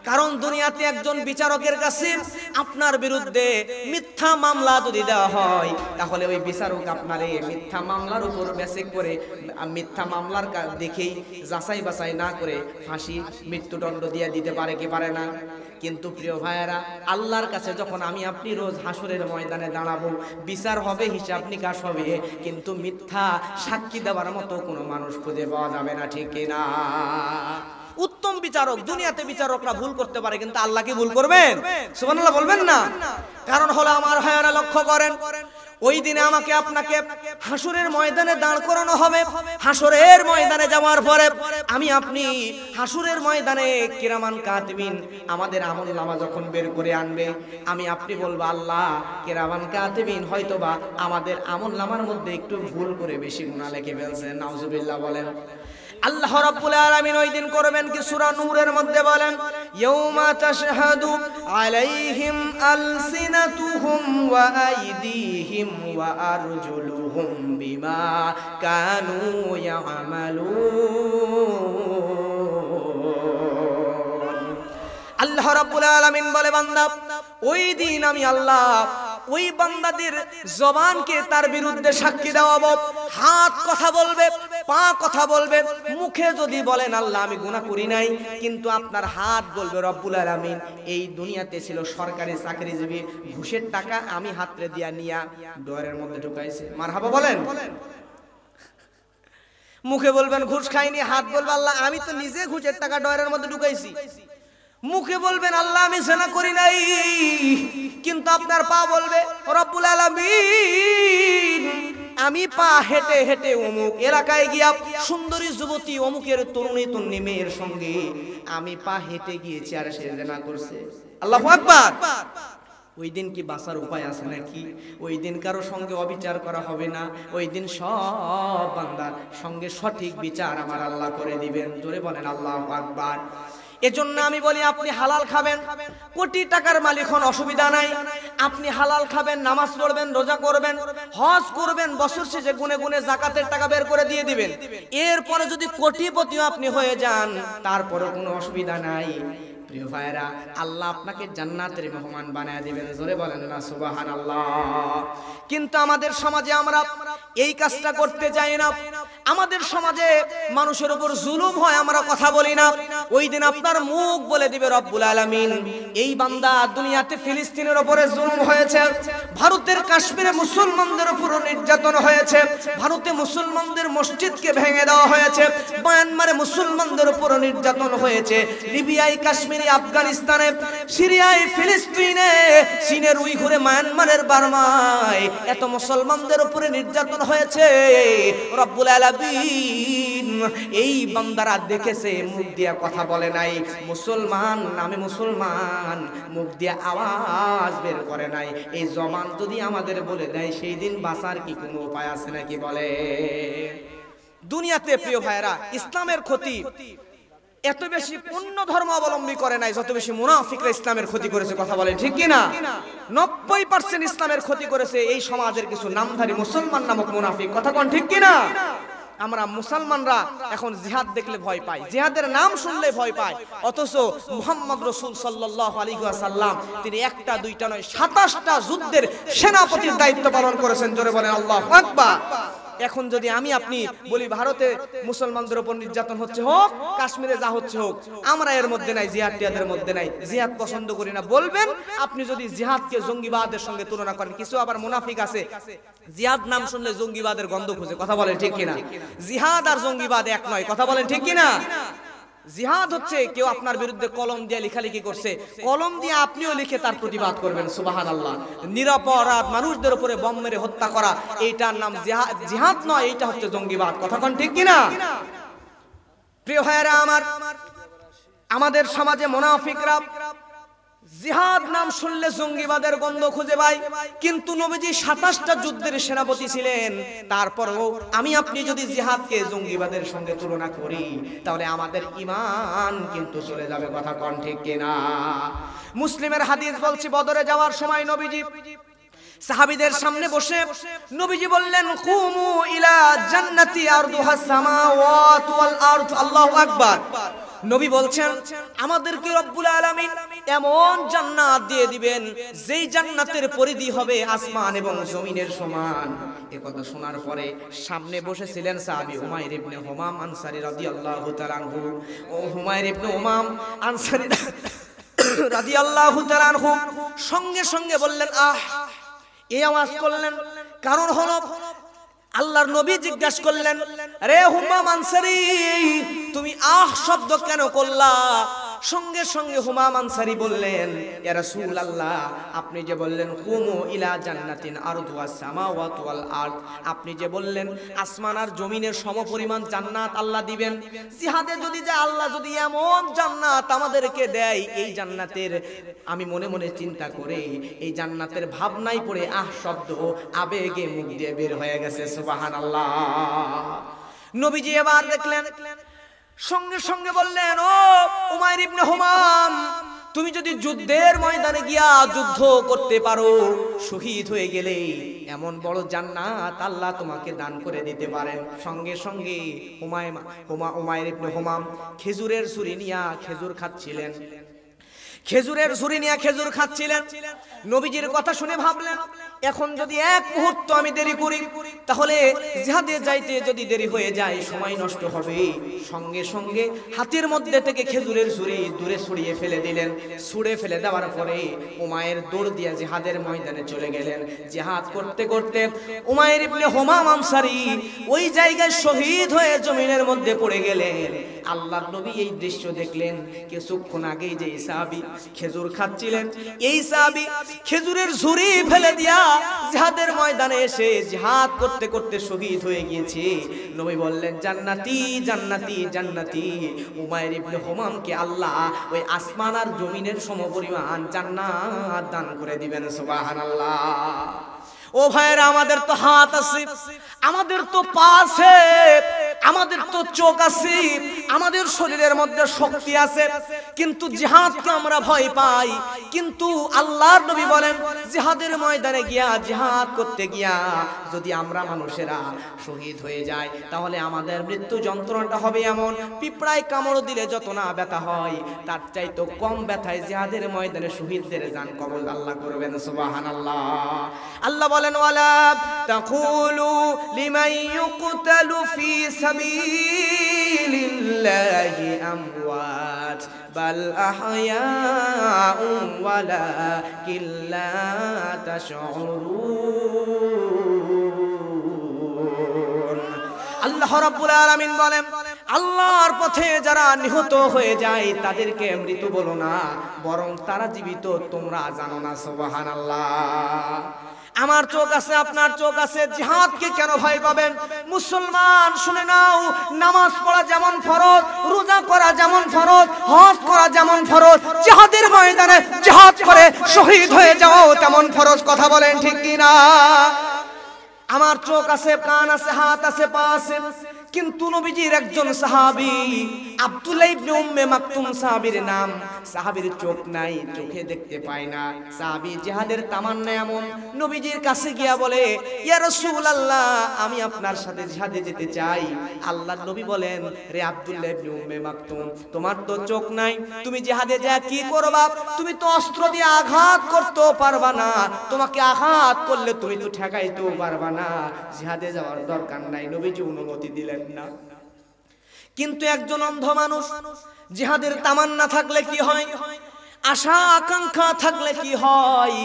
[SPEAKER 1] কারণ দুনিয়াতে একজন বিচারকের কাছে আপনার বিরুদ্ধে মিথ্যা মামলা যদি দেওয়া হয়, তাহলে ওই বিচারক আপনারে মিথ্যা মামলার উপর বেসিক করে, মিথ্যা মামলার দেখেই যাচাই বাছাই না করে ফাঁসি, মৃত্যুদণ্ড দিয়ে দিতে পারে কি পারে না? কিন্তু প্রিয় ভাইয়েরা, আল্লাহর কাছে যখন আমি আপনি রোজ হাসরের ময়দানে দাঁড়াবো, বিচার হবে, হিসাব নিকাশ হবে, কিন্তু মিথ্যা সাক্ষী দেওয়ার মতো কোনো মানুষ খুঁজে পাওয়া যাবে না। ঠিক কিনা? উত্তম বিচারক, দুনিয়াতে বিচারকরা ভুল করতে পারে, কিন্তু আল্লাহ কি ভুল করবেন? সুবহানাল্লাহ বলবেন না? কারণ হলো, আমার ভাইয়েরা লক্ষ্য করেন, ওই দিনে আমাকে আপনাকে হাসরের ময়দানে দাঁড় করানো হবে। হাসরের ময়দানে যাওয়ার পরে আমি আপনি হাসরের ময়দানে কিরামান কাতিবিন আমাদের আমলনামা যখন বের করে আনবে, আমি আপনি বলবো, আল্লাহ কিরামান কাতিবিন হয়তোবা আমাদের আমলনামার মধ্যে একটু ভুল করে বেশি গুনাহ লিখে ফেলছেন। নাউজুবিল্লাহ বলেন। আল্লাহ রাব্বুল আলামিন ওই দিন করবেন কি? সূরা নূরের মধ্যে বলেন, ইয়াউমা তাশহাদু আলাইহিম আলসিনাতুহুম ওয়া আইদিহিম ওয়া আরজুলুহুম বিমা কানু ইয়ামালুন। আল্লাহ রাব্বুল আলামিন বলে, বান্দা ওই দিন আমি আল্লাহ ওই বান্দাদের জবানকে তার বিরুদ্ধে সাক্ষী দেওয়াবো। হাত কথা বলবে, পা কথা বলবে, মুখে যদি বলেন আল্লাহ আমি গুনাহ করি নাই, কিন্তু আপনার হাত বলবে রব্বুল আলামিন এই দুনিয়াতে ছিল সরকারি চাকরিজীবী, ঘুষের টাকা আমি হাতরে দিয়া নিয়া ডোরের মধ্যে ঢুকাইছে। মারহাবা বলেন। মুখে বলবেন ঘুষ খাইনি, হাত বলবে আল্লাহ আমি তো নিজে ঘুষের টাকা ডয়ারের মধ্যে ঢুকাইছি। মুখে বলবেন আল্লাহ আমি জেনা করি নাই, কিন্তু আপনার পা বলবে রব্বুল আলামিন আমি পা হেঁটে হেঁটে অমুক এলাকায় গিয়া সুন্দরী যুবতী অমুকের তরুণী তন্নি মেয়ের সঙ্গে আমি পা হেঁটে গিয়েছি আর সে জেনা করছে। আল্লাহু আকবার। ওই দিন কি বাঁচার উপায় আছে নাকি? ওই দিন কারো সঙ্গে অবিচার করা হবে না, ওই দিন সব বান্দার সঙ্গে সঠিক বিচার আমার আল্লাহ করে দিবেন। জোরে বলেন আল্লাহু আকবার। এজন্য আমি বলি আপনি হালাল খাবেন, কোটি টাকার মালিক হন, অসুবিধা নাই। আপনি হালাল খাবেন, নামাজ পড়বেন, রোজা করবেন, হজ করবেন, বছর শেষে গুনে গুনে যাকাতের টাকা বের করে দিয়ে দিবেন। এরপরে যদি কোটিপতি আপনি হয়ে যান তারপরে কোনো অসুবিধা নাই। প্রিয় ভাইরা, আল্লাহ আপনাকে জান্নাতের মেহমান বানায় দিবেন। জোরে বলেন না সুবহানাল্লাহ। কিন্তু আমাদের সমাজে আমরা এই কাজটা করতে চাই না। আমাদের সমাজে মানুষের উপর জুলুম হয়, আমরা কথা বলি না। ওই দিন আপনার মুখ বলে দিবে রব্বুল আলামিন এই বান্দা দুনিয়াতে ফিলিস্তিনের উপরে জুলুম হয়েছে, ভারতের কাশ্মীরে মুসলমানদের উপর নির্যাতন হয়েছে, ভারতে মুসলমানদের মসজিদকে ভেঙে দেওয়া হয়েছে, মায়ানমারে মুসলমানদের উপর নির্যাতন হয়েছে, লিবিয়ায়, কাশ্মীরে, আফগানিস্তানে, সিরিয়ায়, ফিলিস্তিনে, চীনের উইঘুরে, মায়ানমারের বার্মায় এত মুসলমানদের উপরে নির্যাতন হয়েছে। রব্বুল আলামিন এই বান্দারা দেখেছে, মুখ দিয়া কথা বলে নাই, মুসলমান নামে মুসলমান মুখ দিয়া আওয়াজ বের করে নাই। এই জবান যদি আমাদের বলে দেয় সেই দিন বাঁচার কি কোনো উপায় আছে নাকি? বলে দুনিয়াতে প্রিয় ভাইরা ইসলামের ক্ষতি এত বেশি অন্য ধর্ম অবলম্বী করে নাই যত বেশি মুনাফিকরা ইসলামের ক্ষতি করেছে। কথা বলেন ঠিক কিনা? 90% ইসলামের ক্ষতি করেছে এই সমাজের কিছু নামধারী মুসলমান নামক মুনাফিক। কথা কোন ঠিক কিনা? আমরা মুসলমানরা এখন জিহাদ দেখলে ভয় পাই, জিহাদের নাম শুনলে ভয় পাই, অথচ মুহাম্মদ রাসূল সাল্লাল্লাহু আলাইহি ওয়াসাল্লাম তিনি একটা দুইটা নয় 27টা যুদ্ধের সেনাপতির দায়িত্ব পালন করেছেন। জোরে বলেন আল্লাহু আকবার। এখন যদি আমি আপনি বলি ভারতে মুসলমানদের উপর নির্যাতন হচ্ছে হোক, কাশ্মীরে যা হচ্ছে হোক, আমরা এর মধ্যে নাই, জিহাদ টিহাদের মধ্যে নাই, জিহাদ পছন্দ করি না বলবেন। আপনি যদি জিহাদকে জঙ্গিবাদের সঙ্গে তুলনা করেন, কিছু আবার মুনাফিক আছে জিহাদ নাম শুনলে জঙ্গিবাদের গন্ধ খুঁজে। কথা বলেন ঠিক কিনা? জিহাদ আর জঙ্গিবাদ এক নয়। কথা বলেন ঠিক কিনা? জিহাদ হচ্ছে কেউ আপনার বিরুদ্ধে কলম দিয়ে লেখালেখি করছে, কলম দিয়ে আপনিও লিখে তার প্রতিবাদ করবেন। সুবহানাল্লাহ। নিরপরাধ মানুষদের উপরে বম মেরে হত্যা করা, এইটার নাম জিহাদ নয়, এইটা হচ্ছে জঙ্গিবাদ। কথা কোন ঠিক কিনা? প্রিয় ভাইরা আমার, আমাদের সমাজে মুনাফিকরা জিহাদ নাম শুনলে জঙ্গিবাদের গন্ধ খুঁজে পাই, কিন্তু নবীজি 27টা যুদ্ধের সেনাপতি ছিলেন। তারপরেও আমি আপনি যদি জিহাদকে জঙ্গিবাদের সঙ্গে তুলনা করি তাহলে আমাদের ঈমান কিন্তু চলে যাবে। কথা কোন ঠিক কিনা? মুসলিমের হাদিস বলছি, বদরে যাওয়ার সময় নবীজি সাহাবীদের সামনে বসে নবীজি বললেন কুমু ইলা জান্নাতি আরদুহাস সামাওয়াতু ওয়াল আরদ। আল্লাহু আকবার। নবী বলছেন আমাদেরকে রব্বুল আলামিন এমন জান্নাত দিয়ে দিবেন যেই জান্নাতের পরিধি হবে আসমান এবং জমিনের সমান। এই কথা শোনার পরে সামনে বসেছিলেন সাহাবী হুমায়র ইবনে হুমাম আনসারী রাদিয়াল্লাহু তাআলা আনহু। ও হুমায়র ইবনে হুমাম আনসারী রাদিয়াল্লাহু তাআলা আনহু সঙ্গে সঙ্গে বললেন আহ, এই আওয়াজ করলেন কারণ হলো আল্লাহর নবী জিজ্ঞাসা করলেন, রে হুমাম আনসারী তুমি আহ শব্দ কেন করলা? সঙ্গে সঙ্গে হুমাম আনসারী বললেন, ইয়া রাসূলুল্লাহ আপনি যে বললেন কুমু ইলা জান্নাতিন আরদুহাস সামাওয়াতু ওয়াল আরদ, আপনি যে বললেন আসমান আর জমিনের সমপরিমাণ জান্নাত আল্লাহ দিবেন, জিহাদে যদি যায় আল্লাহ যদি এমন জান্নাত আমাদেরকে দেয়, এই জান্নাতের আমি মনে মনে চিন্তা করে এই জান্নাতের ভাবনাই পড়ে আহ শব্দ আবেগে মুখ দিয়ে বের হয়ে গেছে। সুবহানাল্লাহ। নবীজি এবার দেখলেন, সঙ্গে সঙ্গে বললেন, ও উমাইর ইবনে হুমাম তুমি যদি যুদ্ধের ময়দানে গিয়া যুদ্ধ করতে পারো, শহীদ হয়ে গেলে এমন বড় জান্নাত আল্লাহ তোমাকে দান করে দিতে পারেন। সঙ্গে সঙ্গে উমাইর ইবনে হুমাম খেজুরের ছুরি নিয়া খেজুর খাচ্ছিলেন। খেজুরের ঝুড়ি নিয়ে খেজুর খাচ্ছিলেন। নবীজির কথা শুনে ভাবলেন, এখন যদি এক মুহূর্ত আমি দেরি করি তাহলে জিহাদে যাইতে যদি দেরি হয়ে যায় সময় নষ্ট হবে। সঙ্গে সঙ্গে হাতের মধ্যে থেকে খেজুরের ঝুড়ি দূরে ছড়িয়ে ফেলে দিলেন। ছুঁড়ে ফেলে দেওয়ার পরে উমায়ের দৌড় দিয়ে জিহাদের ময়দানে চলে গেলেন। জিহাদ করতে করতে উমায়ের ইবনে হুমাম আনসারী ওই জায়গায় শহীদ হয়ে জমিনের মধ্যে পড়ে গেলেন। আল্লাহর নবী এই দৃশ্য দেখলেন। কিছুক্ষণ আগেই যে সাহাবী খেজুর খাচ্ছিলেন, এই সাহাবী খেজুরের ঝুড়ি ফেলে দিয়া জিহাদের ময়দানে এসে জিহাদ করতে করতে শহীদ হয়ে গিয়েছে। নবী বললেন, জান্নাতি জান্নাতি জান্নাতি। উমায়ের ইবনে হুমামকে আল্লাহ ওই আসমান আর জমিনের সমপরিমাণ জান্নাত দান করে দিবেন। সুবহানাল্লাহ। ও ভাইরা, আমাদের তো হাত আছে, আমাদের তো পা আছে, আমাদের তো চোখ আছে, আমাদের শরীরের মধ্যে শক্তি আছে, কিন্তু জিহাদকে আমরা ভয় পাই। কিন্তু আল্লাহর নবী বলেন, জিহাদের ময়দানে গিয়া জিহাদ করতে গিয়া যদি আমরা মানুষেরা শহীদ হয়ে যায় তাহলে আমাদের মৃত্যু যন্ত্রণাটা হবে এমন, পিঁপড়ায় কামড় দিলে যত না ব্যথা হয় তার চাইতে কম ব্যথায় জিহাদের ময়দানে শহীদদের জান কবজ আল্লাহ করবেন। সুবহানাল্লাহ। আল্লাহ বলেন, ওয়ালা তাকুলু লিমান ইউকতালু ফি সাবিলিল্লাহি আমওয়াত বাল আহয়াউন ওয়ালাকিন লা তাশউরুন। আল্লাহ রাব্বুল আলামিন বলেন, আল্লাহর পথে যারা নিহত হয়ে যায় তাদেরকে মৃত বলো না, বরং তারা জীবিত তোমরা জানো না। সুবহানাল্লাহ। আমার চোখ আছে, আপনার চোখ আছে, জিহাদকে কেন ভয় পাবেন? মুসলমান শুনে নাও, নামাজ পড়া যেমন ফরজ, রোজা করা যেমন ফরজ, হজ করা যেমন ফরজ, জিহাদের ময়দানে জিহাদ করে শহীদ হয়ে যাওয়াও তেমন ফরজ। কথা বলেন ঠিক কি না? আমার চোখ আছে, কান আছে, হাত আছে, পা আছে, কিন্তু নবীজির একজন সাহাবী আব্দুল্লাহ ইবনে উম্মে মাকতুম সাহাবীর নাম। সাহাবীর চোখ নাই, চোখে দেখতে পায় না। সাহাবী জিহাদের তামান্না এমন, নবীজির কাছে গিয়া বলে, ইয়া রাসূলুল্লাহ, আমি আপনার সাথে জিহাদে যেতে চাই। আল্লাহর নবী বলেন, রে আব্দুল্লাহ ইবনে উম্মে মাকতুম, তোমার তো চোখ নাই, তুমি জিহাদে যা কি করবা? তুমি তো অস্ত্র দিয়ে আঘাত করতেও পারবা না, তোমাকে আঘাত করলে তুমি তো ঠেকাইতেও পারবা না, জিহাদে যাওয়ার দরকার নাই। নবীজি অনুমতি দিলেন না। কিন্তু একজন অন্ধ মানুষ জিহাদের তামান্না থাকলে কি হয়, আশা আকাঙ্ক্ষা থাকলে কি হয়?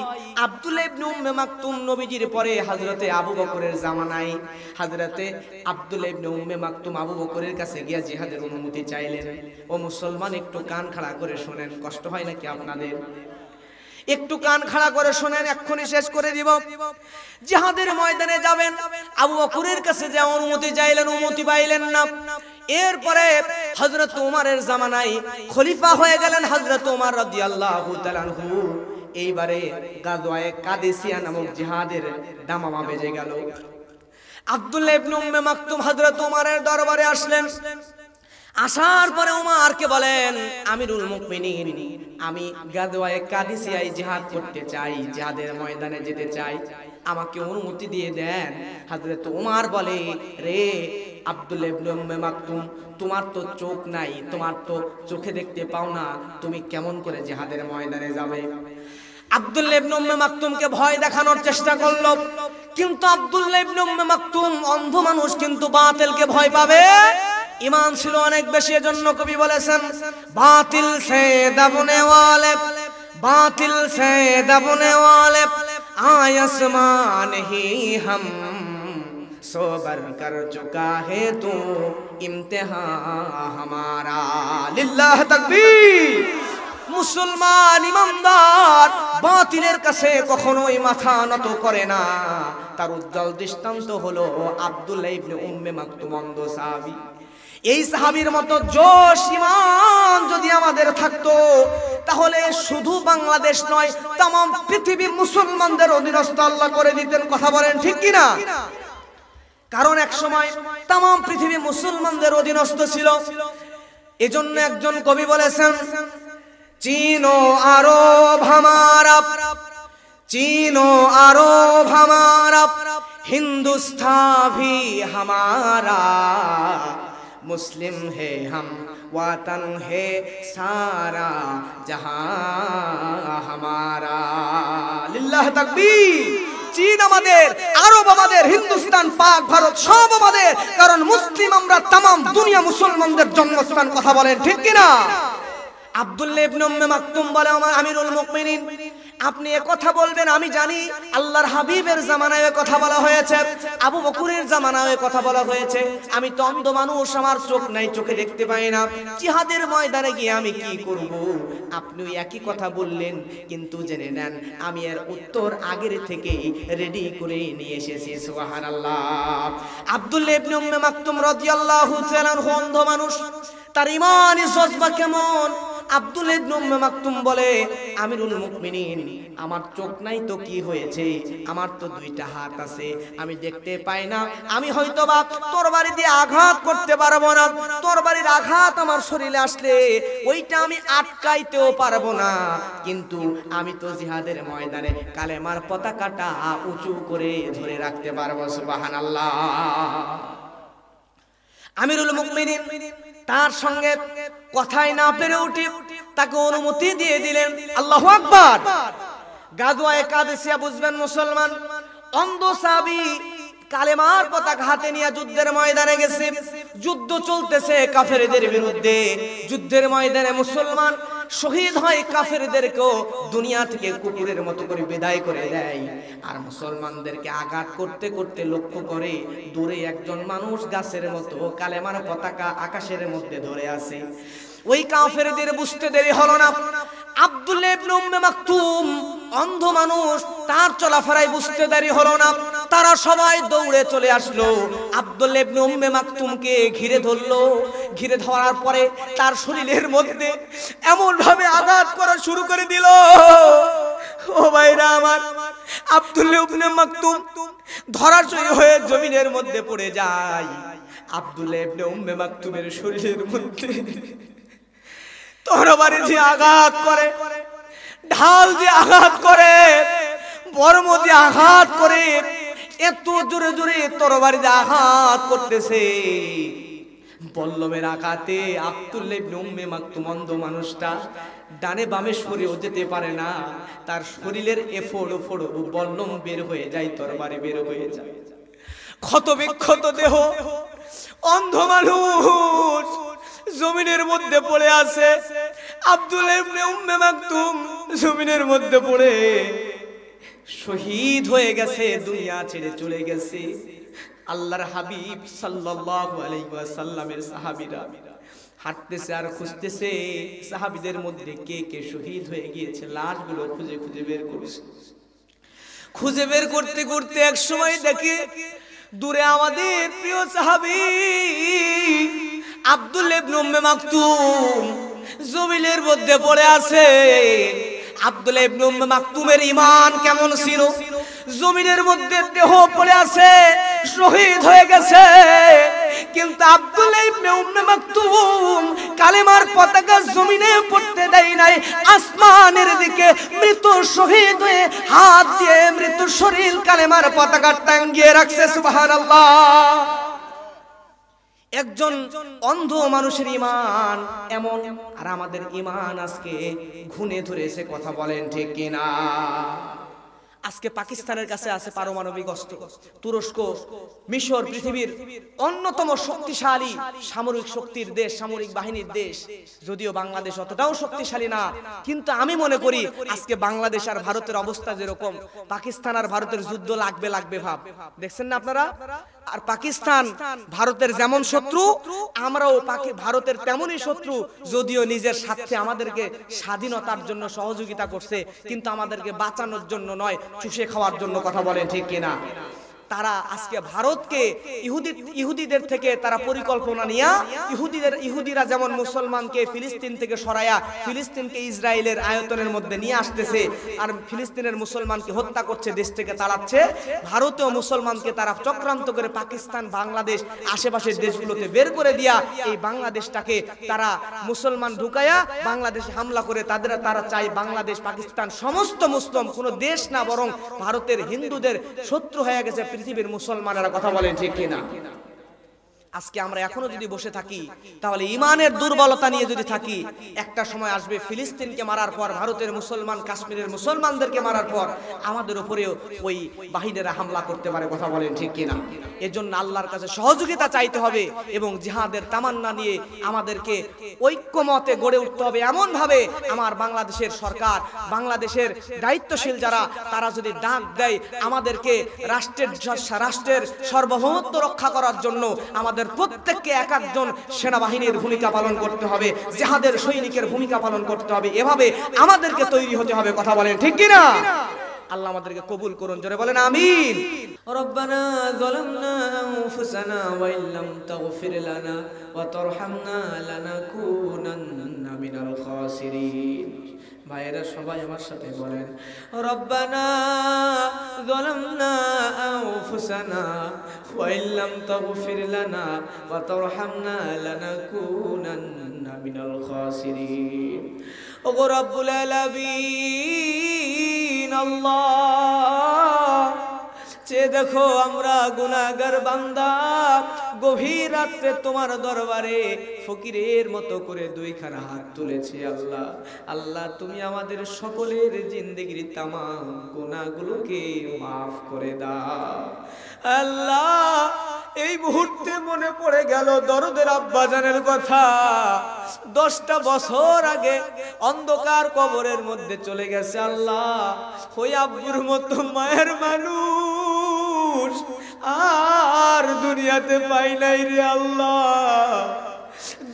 [SPEAKER 1] আব্দুল্লাহ ইবনে উম্মে মাকতুম নবীজির পরে হযরতে আবু বকরের জামানায় হযরতে আব্দুল্লাহ ইবনে উম্মে মাকতুম আবু বকরের কাছে গিয়া জিহাদের অনুমতি চাইলেন। ও মুসলমান, একটু কান খাড়া করে শুনেন, কষ্ট হয় নাকি আপনাদের? একটু কান খাড়া করে শুনেন, এক্ষুনি শেষ করে দিব। জিহাদের ময়দানে যাবেন, আবু বকরের কাছে যে অনুমতি চাইলেন, অনুমতি পাইলেন না। এরপরে হযরত ওমরের জামানায় খলিফা হয়ে গেলেন হযরত ওমর রাদিয়াল্লাহু তাআলা আনহু। এইবারে গাজওয়ায়ে কাদেসিয়া নামক জিহাদের দামামা বেজে গেল। আব্দুল্লাহ ইবনে উম্মে মাকতুম হযরত ওমরের দরবারে আসলেন। আসার পরে ওমরকে বলেন, আমিরুল মুমিনিন, আমি গাজওয়ায়ে কাদেসিয়ায় জিহাদ করতে চাই, জিহাদের ময়দানে যেতে চাই, আমাকে অনুমতি দিয়ে দেন। হযরত ওমর বলে, রে আব্দুল্লাহ ইবনে উম্মে মাকতুম, তোমার তো চোখ নাই, তোমার তো চোখে দেখতে পাও না, তুমি কেমন করে জিহাদের ময়দানে যাবে? আব্দুল্লাহ ইবনে উম্মে মাকতুমকে ভয় দেখানোর চেষ্টা করলো, কিন্তু আব্দুল্লাহ ইবনে উম্মে মাকতুম অন্ধ মানুষ, কিন্তু বাতিলকে ভয় পাবে। ঈমান ছিল অনেক বেশি, এজন্য কবি বলেছেন, বাতিল সে দবনে ওয়ালে, বাতিল সে দবনে ওয়ালে आय आसमान ही हम सोबर कर चुका है तू इम्तिहान हमारा। लिल्लाह तकबीर। মুসলমান ইমানদার বাতিলের কাছে কখনোই মাথা নত করে না। তার উজ্জ্বল দৃষ্টান্ত হলো আব্দুল্লাহ ইবনে উম্মে মাকতুম, অন্ধ সাহাবী। এই সাহাবীর মতো জোশ ঈমান যদি আমাদের থাকতো তাহলে শুধু বাংলাদেশ নয়, तमाम পৃথিবী মুসলমানদের অধীনস্থ আল্লাহ করে দিতেন। কথা বলেন ঠিক কি না? কারণ এক সময় तमाम পৃথিবী মুসলমানদের অধীনস্থ ছিল। এজন্য একজন কবি বলেছেন, चीनो आरोब हमारा, चीनो आरोब हमारा, हिंदुस्तान भी हमारा, मुस्लिम है हम वतन है सारा जहां हमारा लिल्लाह तकबीर চীন আমাদের আরব আমাদের হিন্দুস্তান পাক ভারত সব আমাদের কারণ মুসলিম আমরা तमाम দুনিয়া মুসলমানদের জন্মস্থান কথা বলেন ঠিক কি না আব্দুল্লাহ ইবনে উম্মে মাকতুম বলে আমার আমিরুল মুমিনিন আপনি এই কথা বলবেন আমি জানি আল্লাহর হাবিবের জামানায় এই কথা বলা হয়েছে আবু বকরের জামানায় এই কথা বলা হয়েছে আমি তো অন্ধ মানুষ আমার চোখ নাই চোখে দেখতে পাই না জিহাদের ময়দানে গিয়ে আমি কি করব আপনি একই কথা বললেন কিন্তু জেনে নেন আমি এর উত্তর আগের থেকে রেডি করে নিয়ে এসেছি সুবহানাল্লাহ আব্দুল্লাহ ইবনে উম্মে মাকতুম রাদিয়াল্লাহু তাআলা অন্ধ মানুষ তার ঈমানি জজবা কেমন আব্দুল্লাহ ইবনে উম্মে মাকতুম বলে আমিরুল মুমিনিন আমার চোখ নাই তো কি হয়েছে আমার তো দুইটা হাত আছে আমি দেখতে পাই না আমি হয়তোবা তরবারি দিয়ে আঘাত করতে পারবো না তরবারির আঘাত আমার শরীরে আসলে ওইটা আমি আটকাইতেও পারবো না কিন্তু আমি তো জিহাদের ময়দানে কালেমার পতাকাটা উঁচু করে ধরে রাখতে পারবো সুবহানাল্লাহ আমিরুল মুমিনিন তার সঙ্গে কথাই না পেরে উঠে তাকে অনুমতি দিয়ে দিলেন আল্লাহু আকবার গাজওয়ায়ে কাদেসিয়া বুঝবেন মুসলমান অন্ধ সাহাবী কালেমার পতাকা হাতে নিয়ে যুদ্ধের ময়দানে গেছে যুদ্ধ চলতেছে কাফেরদের বিরুদ্ধে যুদ্ধের ময়দানে মুসলমান শহীদ হয় কাফেরদেরকেও দুনিয়া থেকে কুকুরের মতো করে বিদায় করে দেয় আর মুসলমানদেরকে আঘাত করতে করতে লক্ষ্য করে দূরে একজন মানুষ গাছের মতো কালেমার পতাকা আকাশের মধ্যে ধরে আছে ওই কাফেরদের বুঝতে দেরি হলো না আব্দুল্লাহ ইবনে উম্মে মাকতুম অন্ধ মানুষ তার চলাফেরায় বুঝতে দেরি হলো না তারা সবাই দৌড়ে চলে আসলো আব্দুল্লাহ ইবনে উম্মে মাকতুমকে ঘিরে ধরলো ঘিরে ধরার পরে তার শরীরের মধ্যে এমন ভাবে আঘাত করা শুরু করে দিল ও ভাইরা আমার আব্দুল্লাহ ইবনে মাকতুম ধরাশয়ী হয়ে জমিনের মধ্যে পড়ে যায় আব্দুল্লাহ ইবনে উম্মে মাকতুমের শরীরের মধ্যে তরবারি দিয়ে আঘাত করে ঢাল দিয়ে আঘাত করে বর্ম দিয়ে আঘাত করে এত জোরে জোরে তরবারি দিয়ে আঘাত করতেছে বল্লমের আঘাতে আব্দুল্লাহ ইবনে উম্মে মাকতুম অন্ধ মানুষটা ডানে বামে সরেও যেতে পারে না তার শরীরের এফোড় ফোড় বল্লম বের হয়ে যায় তরবারি বের হয়ে যায় ক্ষত বিক্ষত দেহ অন্ধ মানুষ জমিনের মধ্যে পড়ে আছে আব্দুল্লাহ ইবনে উম্মে মাকতুম জমিনের মধ্যে পড়ে শহীদ হয়ে গেছে দুনিয়া ছেড়ে চলে গেছে আল্লাহর হাবিব সাল্লাল্লাহু আলাইহি ওয়াসাল্লামের সাহাবীরা হাঁটতেছে আর খুঁজতেছে সাহাবীদের মধ্যে কে কে শহীদ হয়ে গিয়েছে লাশগুলো খুঁজে খুঁজে বের করছে খুঁজে বের করতে করতে এক সময় দেখে দূরে আমাদের প্রিয় সাহাবী আব্দুল্লাহ ইবনে উম্মে মাকতুম জমিনের মধ্যে পড়ে আছে আব্দুল্লাহ ইবনে উম্মে মাকতুমের ঈমান কেমন ছিল জমিনের মধ্যে দেহ পড়ে আছে শহীদ হয়ে গেছে কিন্তু আব্দুল্লাহ ইবনে উম্মে মাকতুম কালেমার পতাকা জমিনে পড়তে দেয় নাই আসমানের দিকে মৃত শহীদ হয়ে হাত দিয়ে মৃত শরীর কালেমার পতাকা টাঙিয়ে রাখছে সুবহানাল্লাহ একজন অন্ধ মানুষের ঈমান এমন আর আমাদের ঈমান আজকে ঘুণে ধরেছে কথা বলেন ঠিক কিনা আজকে পাকিস্তানের কাছে আছে পারমাণবিক অস্ত্র তুরস্ক মিশর পৃথিবীর অন্যতম শক্তিশালী সামরিক শক্তির দেশ সামরিক বাহিনীর দেশ যদিও বাংলাদেশ অতটাও শক্তিশালী না কিন্তু আমি মনে করি আজকে বাংলাদেশ আর ভারতের অবস্থা যেরকম পাকিস্তান আর ভারতের যুদ্ধ লাগবে ভাব দেখছেন না আপনারা আর পাকিস্তান ভারতের যেমন শত্রু আমরাও ভারতের তেমনই শত্রু যদিও নিজের স্বার্থে আমাদেরকে স্বাধীনতার জন্য সহযোগিতা করছে কিন্তু আমাদেরকে বাঁচানোর জন্য নয় চুষে খাওয়ার জন্য কথা বলেন ঠিক কিনা তারা আজকে ভারতকে ইহুদিদের থেকে তারা পরিকল্পনা নিয়ে ইহুদিরা যেমন মুসলমানকে ফিলিস্তিন থেকে সরায়া ফিলিস্তিনকে ইসরায়েলের আয়তনের মধ্যে নিয়ে আসতেছে আর ফিলিস্তিনের মুসলমানকে হত্যা করছে দেশ থেকে তাড়াচ্ছে ভারতীয় মুসলমানকে তারা চক্রান্ত করে পাকিস্তান বাংলাদেশ আশেপাশের দেশগুলোতে বের করে দিয়া এই বাংলাদেশটাকে তারা মুসলমান ঢুকায়া বাংলাদেশে হামলা করে তারা চায় বাংলাদেশ পাকিস্তান সমস্ত মুসলিম কোনো দেশ না বরং ভারতের হিন্দুদের শত্রু হয়ে গেছে পৃথিবীর মুসলমানেরা কথা বলেন ঠিক কিনা আজকে আমরা এখনো যদি বসে থাকি তাহলে ইমানের দুর্বলতা নিয়ে যদি থাকি, একটা সময় আসবে ফিলিস্তিনকে মারার পর, ভারতের মুসলমান, কাশ্মীরের মুসলমানদেরকে মারার পর আমাদের উপরেও ওই বাহিনীরা হামলা করতে পারে। কথা বলেন ঠিক কিনা? এজন্য আল্লাহর কাছে সহযোগিতা চাইতে হবে এবং জিহাদের তামান্না নিয়ে আমাদেরকে ঐক্যমতে গড়ে উঠতে হবে। এমন ভাবে আমার বাংলাদেশের সরকার, বাংলাদেশের দায়িত্বশীল যারা, তারা যদি ডাক দেয় আমাদেরকে রাষ্ট্রের সার্বভৌমত্ব রক্ষা করার জন্য আমাদের প্রত্যেককে এক একজন সেনাবাহিনীর ভূমিকা পালন করতে হবে, জিহাদের সৈনিকের ভূমিকা পালন করতে হবে। এভাবে আমাদেরকে তৈরি হতে হবে। কথা বলেন ঠিক কিনা? আল্লাহ আমাদেরকে কবুল করুন, জোরে বলেন আমিন। রব্বানা যালামনা আনফুসানা ওয়া ইল্লাম তাগফির লানা ওয়া তারহামনা লানাকুনান্না মিনাল খাসিরিন। ভাইরা সবাই আমার সাথে বলেন, রব্বানা যালামনা আনফুসানা ওয়া ইল্লাম তাগফির লানা ওয়া তারহামনা লানাকুনান্না মিনাল খাসিরিন। ওগো রব্বুল আলামিন, আল্লাহ চেয়ে দেখো আমরা গুনাহগার বান্দা গভীর রাত্রে তোমার দরবারে ফকিরের মতো করে দুইখানা হাত তুলেছি। আল্লাহ, আল্লাহ তুমি আমাদের সকলের জিন্দেগির তামাম গুনাহগুলোকে মাফ করে দাও। আল্লাহ, এই মুহূর্তে মনে পড়ে গেল দরদের আব্বাজানের কথা। 10টা বছর আগে অন্ধকার কবরের মধ্যে চলে গেছে। আল্লাহ, ওই আব্বুর মতো মায়ের মানুষ আর দুনিয়াতে পাই নাই রে আল্লাহ।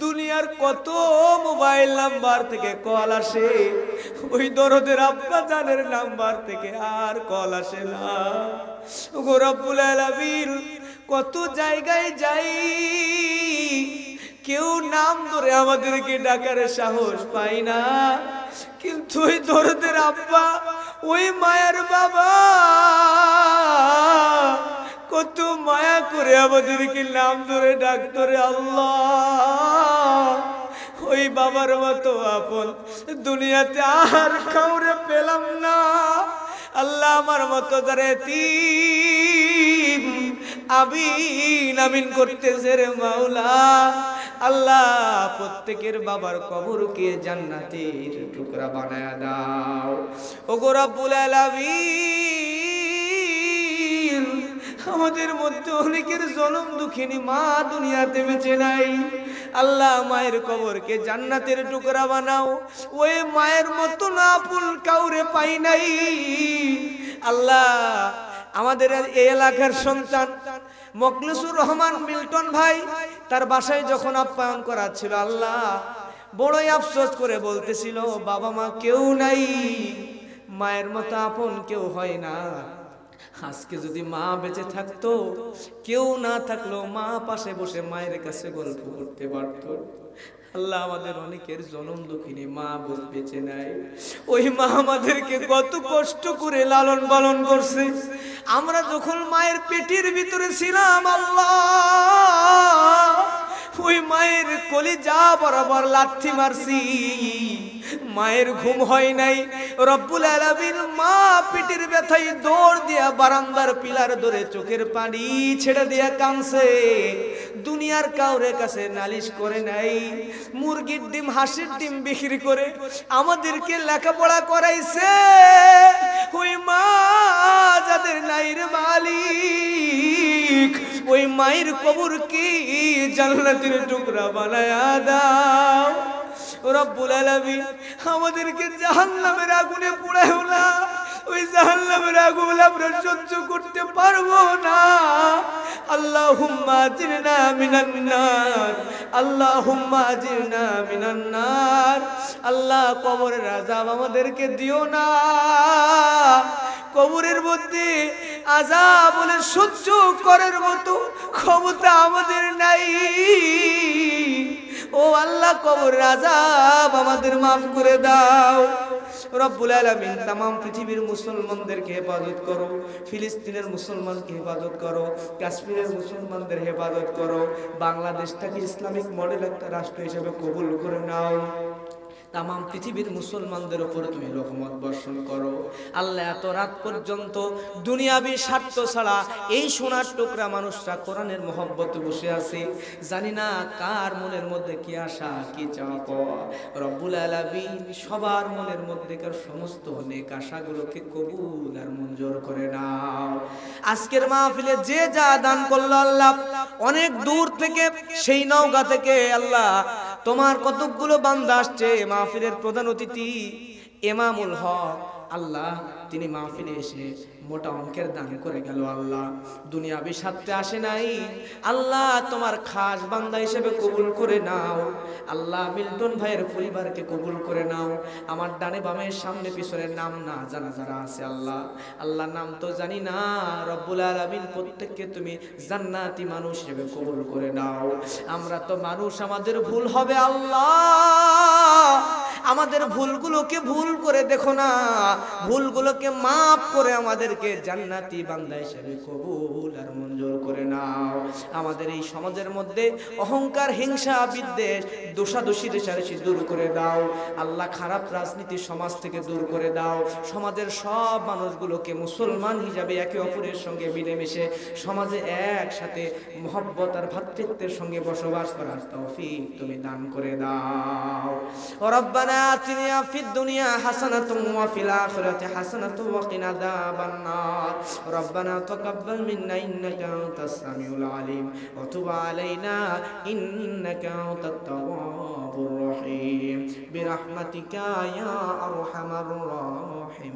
[SPEAKER 1] দুনিয়ার কত মোবাইল নাম্বার থেকে কল আসে, ওই দরদের আব্বাজানের নাম্বার থেকে আর কল আসে না। ওগো রব্বুল আলামিন, কত জায়গায় যাই, কেউ নাম ধরে আমাদেরকে ডাকার সাহস পাই না, কিন্তু ওই দরদের আব্বা, ওই মায়ের বাবা কত মায়া করে আমাদেরকে নাম ধরে ডাকতো রে আল্লাহ। ওই বাবার মতো আপন দুনিয়াতে আর কাউরে পেলাম না। আল্লাহ, আমার মতো যারা এতিম আমিন আমিন করতেছে রে মাওলা, আল্লাহ প্রত্যেকের বাবার কবরকে জান্নাতের টুকরা বানায়া দাও। ওগো রব্বুল আলামিন, আমাদের মধ্যে অনেকের জনম দুঃখিনী মা দুনিয়াতে বেঁচে নাই। আল্লাহ, মায়ের কবরকে জান্নাতের টুকরা বানাও। ওই মায়ের মতো না আপন কাউরে পাই নাই। আল্লাহ, আমাদের এই এলাকার সন্তান মখলিসুর রহমান মিল্টন ভাই, তার বাসায় যখন আপ্যায়ন করা ছিল, আল্লাহ বড়ই আফসোস করে বলতেছিল, বাবা মা কেউ নাই, মায়ের মতো আপন কেউ হয় না। আজকে যদি মা বেঁচে থাকতো, কেউ না থাকলো, মা পাশে বসে মায়ের কাছে গল্প করতে পারতো। আল্লাহ, আমাদের অনেকের জনম দুঃখিনী মা বেঁচে নাই। ওই মা আমাদেরকে কত কষ্ট করে লালন পালন করছে। আমরা যখন মায়ের পেটের ভিতরে ছিলাম, আল্লাহ ওই মায়ের কলিজা বরাবর লাথি মারছি, মায়ের ঘুম হয় নাই। রব্বুল আলামিন, মা পিঠের ব্যথায় দৌড় দিয়া বারান্দার পিলার ধরে চোখের পানি ছেড়ে দিয়া কাঁদছে। দুনিয়ার কাউরে কাছে নালিশ করে নাই। মুরগির ডিম, হাঁসের ডিম বিক্রি করে আমাদেরকে লেখাপড়া করাইছে। ওই মা যাদের নাই রে মালিক, ওই মায়ের কবর কি জান্নাতের টুকরা বানায়া দাও। রব্বুল আলামিন, আমাদেরকে জাহান্নামের আগুনে পোড়ায়ও না। ওই জাহান্নামের আগুন আমরা সহ্য করতে পারবো না। আল্লাহুম্মা আজিরনা মিনান নার, আল্লাহুম্মা আজিরনা মিনান নার। আল্লাহ, কবরের আযাব আমাদেরকে দিও না। কবরের মধ্যে আযাব বলে সহ্য করার মতো ক্ষমতা আমাদের নাই। ও আল্লাহ, কবরের আযাব আমাদের মাফ করে দাও। রব্বুল আলামিন, तमाम পৃথিবীর মুসলমানদেরকে হেফাজত করো। ফিলিস্তিনের মুসলমানকে হেফাজত করো, কাশ্মীরের মুসলমানদের হেফাজত করো। বাংলাদেশটাকে ইসলামিক মডেল একটা রাষ্ট্র হিসেবে কবুল করে নাও। তাম পৃথিবীর মুসলমানদের উপর তুমি রহমত বর্ষণ করো আল্লাহ। এত রাত পর্যন্ত দুনিয়াবি স্বার্থ ছাড়া এই সোনার টুকরা মানুষরা কোরআনের মহব্বতে বসে আছে, জানি না কার মনের মধ্যে কি আশা কি চাওয়া পাওয়া। রব্বুল আলামিন সবার মনের মধ্যেকার সমস্ত নেক আশাগুলোকে কবুল আর মঞ্জুর করে নাও। আজকের মাহফিলে যে যা দান করলো আল্লাহ, অনেক দূর থেকে সেই নওগাঁ থেকে আল্লাহ তোমার কতগুলো বান্দা আসছে। মাহফিলের প্রধান অতিথি ইমামুল হক আল্লাহ, তিনি মাহফিলে এসে মোটা অঙ্কের দান করে গেল আল্লাহ। দুনিয়াবি স্বার্থে আসে নাই আল্লাহ, তোমার খাস বান্দা হিসেবে কবুল করে নাও আল্লাহ। মিল্টন ভাইয়ের পরিবারকে কবুল করে নাও। আমার ডানে বামে সামনে পিছনের নাম না জানা যারা আছে আল্লাহ, আল্লাহ নাম তো জানি না, রব্বুল আলামিন প্রত্যেককে তুমি জান্নাতি মানুষ হিসেবে কবুল করে নাও। আমরা তো মানুষ, আমাদের ভুল হবে আল্লাহ, আমাদের ভুলগুলোকে ভুল করে দেখো না, ভুলগুলোকে মাফ করে আমাদেরকে জান্নাতি বান্দা হিসেবে কবুল আর মঞ্জুর করে নাও। আমাদের এই সমাজের মধ্যে অহংকার, হিংসা, বিদ্বেষ, দোষাদোষী রেষারেষি দূর করে দাও আল্লাহ। খারাপ রাজনীতি সমাজ থেকে দূর করে দাও। সমাজের সব মানুষগুলোকে মুসলমান হিসাবে একে অপরের সঙ্গে মিলেমিশে সমাজে একসাথে মহব্বত আর ভ্রাতৃত্বের সঙ্গে বসবাস করার তৌফিক তুমি দান করে দাও। রব্বানা আতিনা ফিদ দুনিয়া হাসানাতুম ওয়া ফিল আখিরাতি হাসানাতুম ওয়া কিনা আযাবান নার। রব্বানা তাকাব্বাল মিন্না ইন্নাকা আনতাস সামিউল আলিম ওয়া তুব আলাইনা ইন্নাকা আনতাত তাওয়াবুর রহিম বিরহমাতিকা ইয়া আরহামার রাহিম।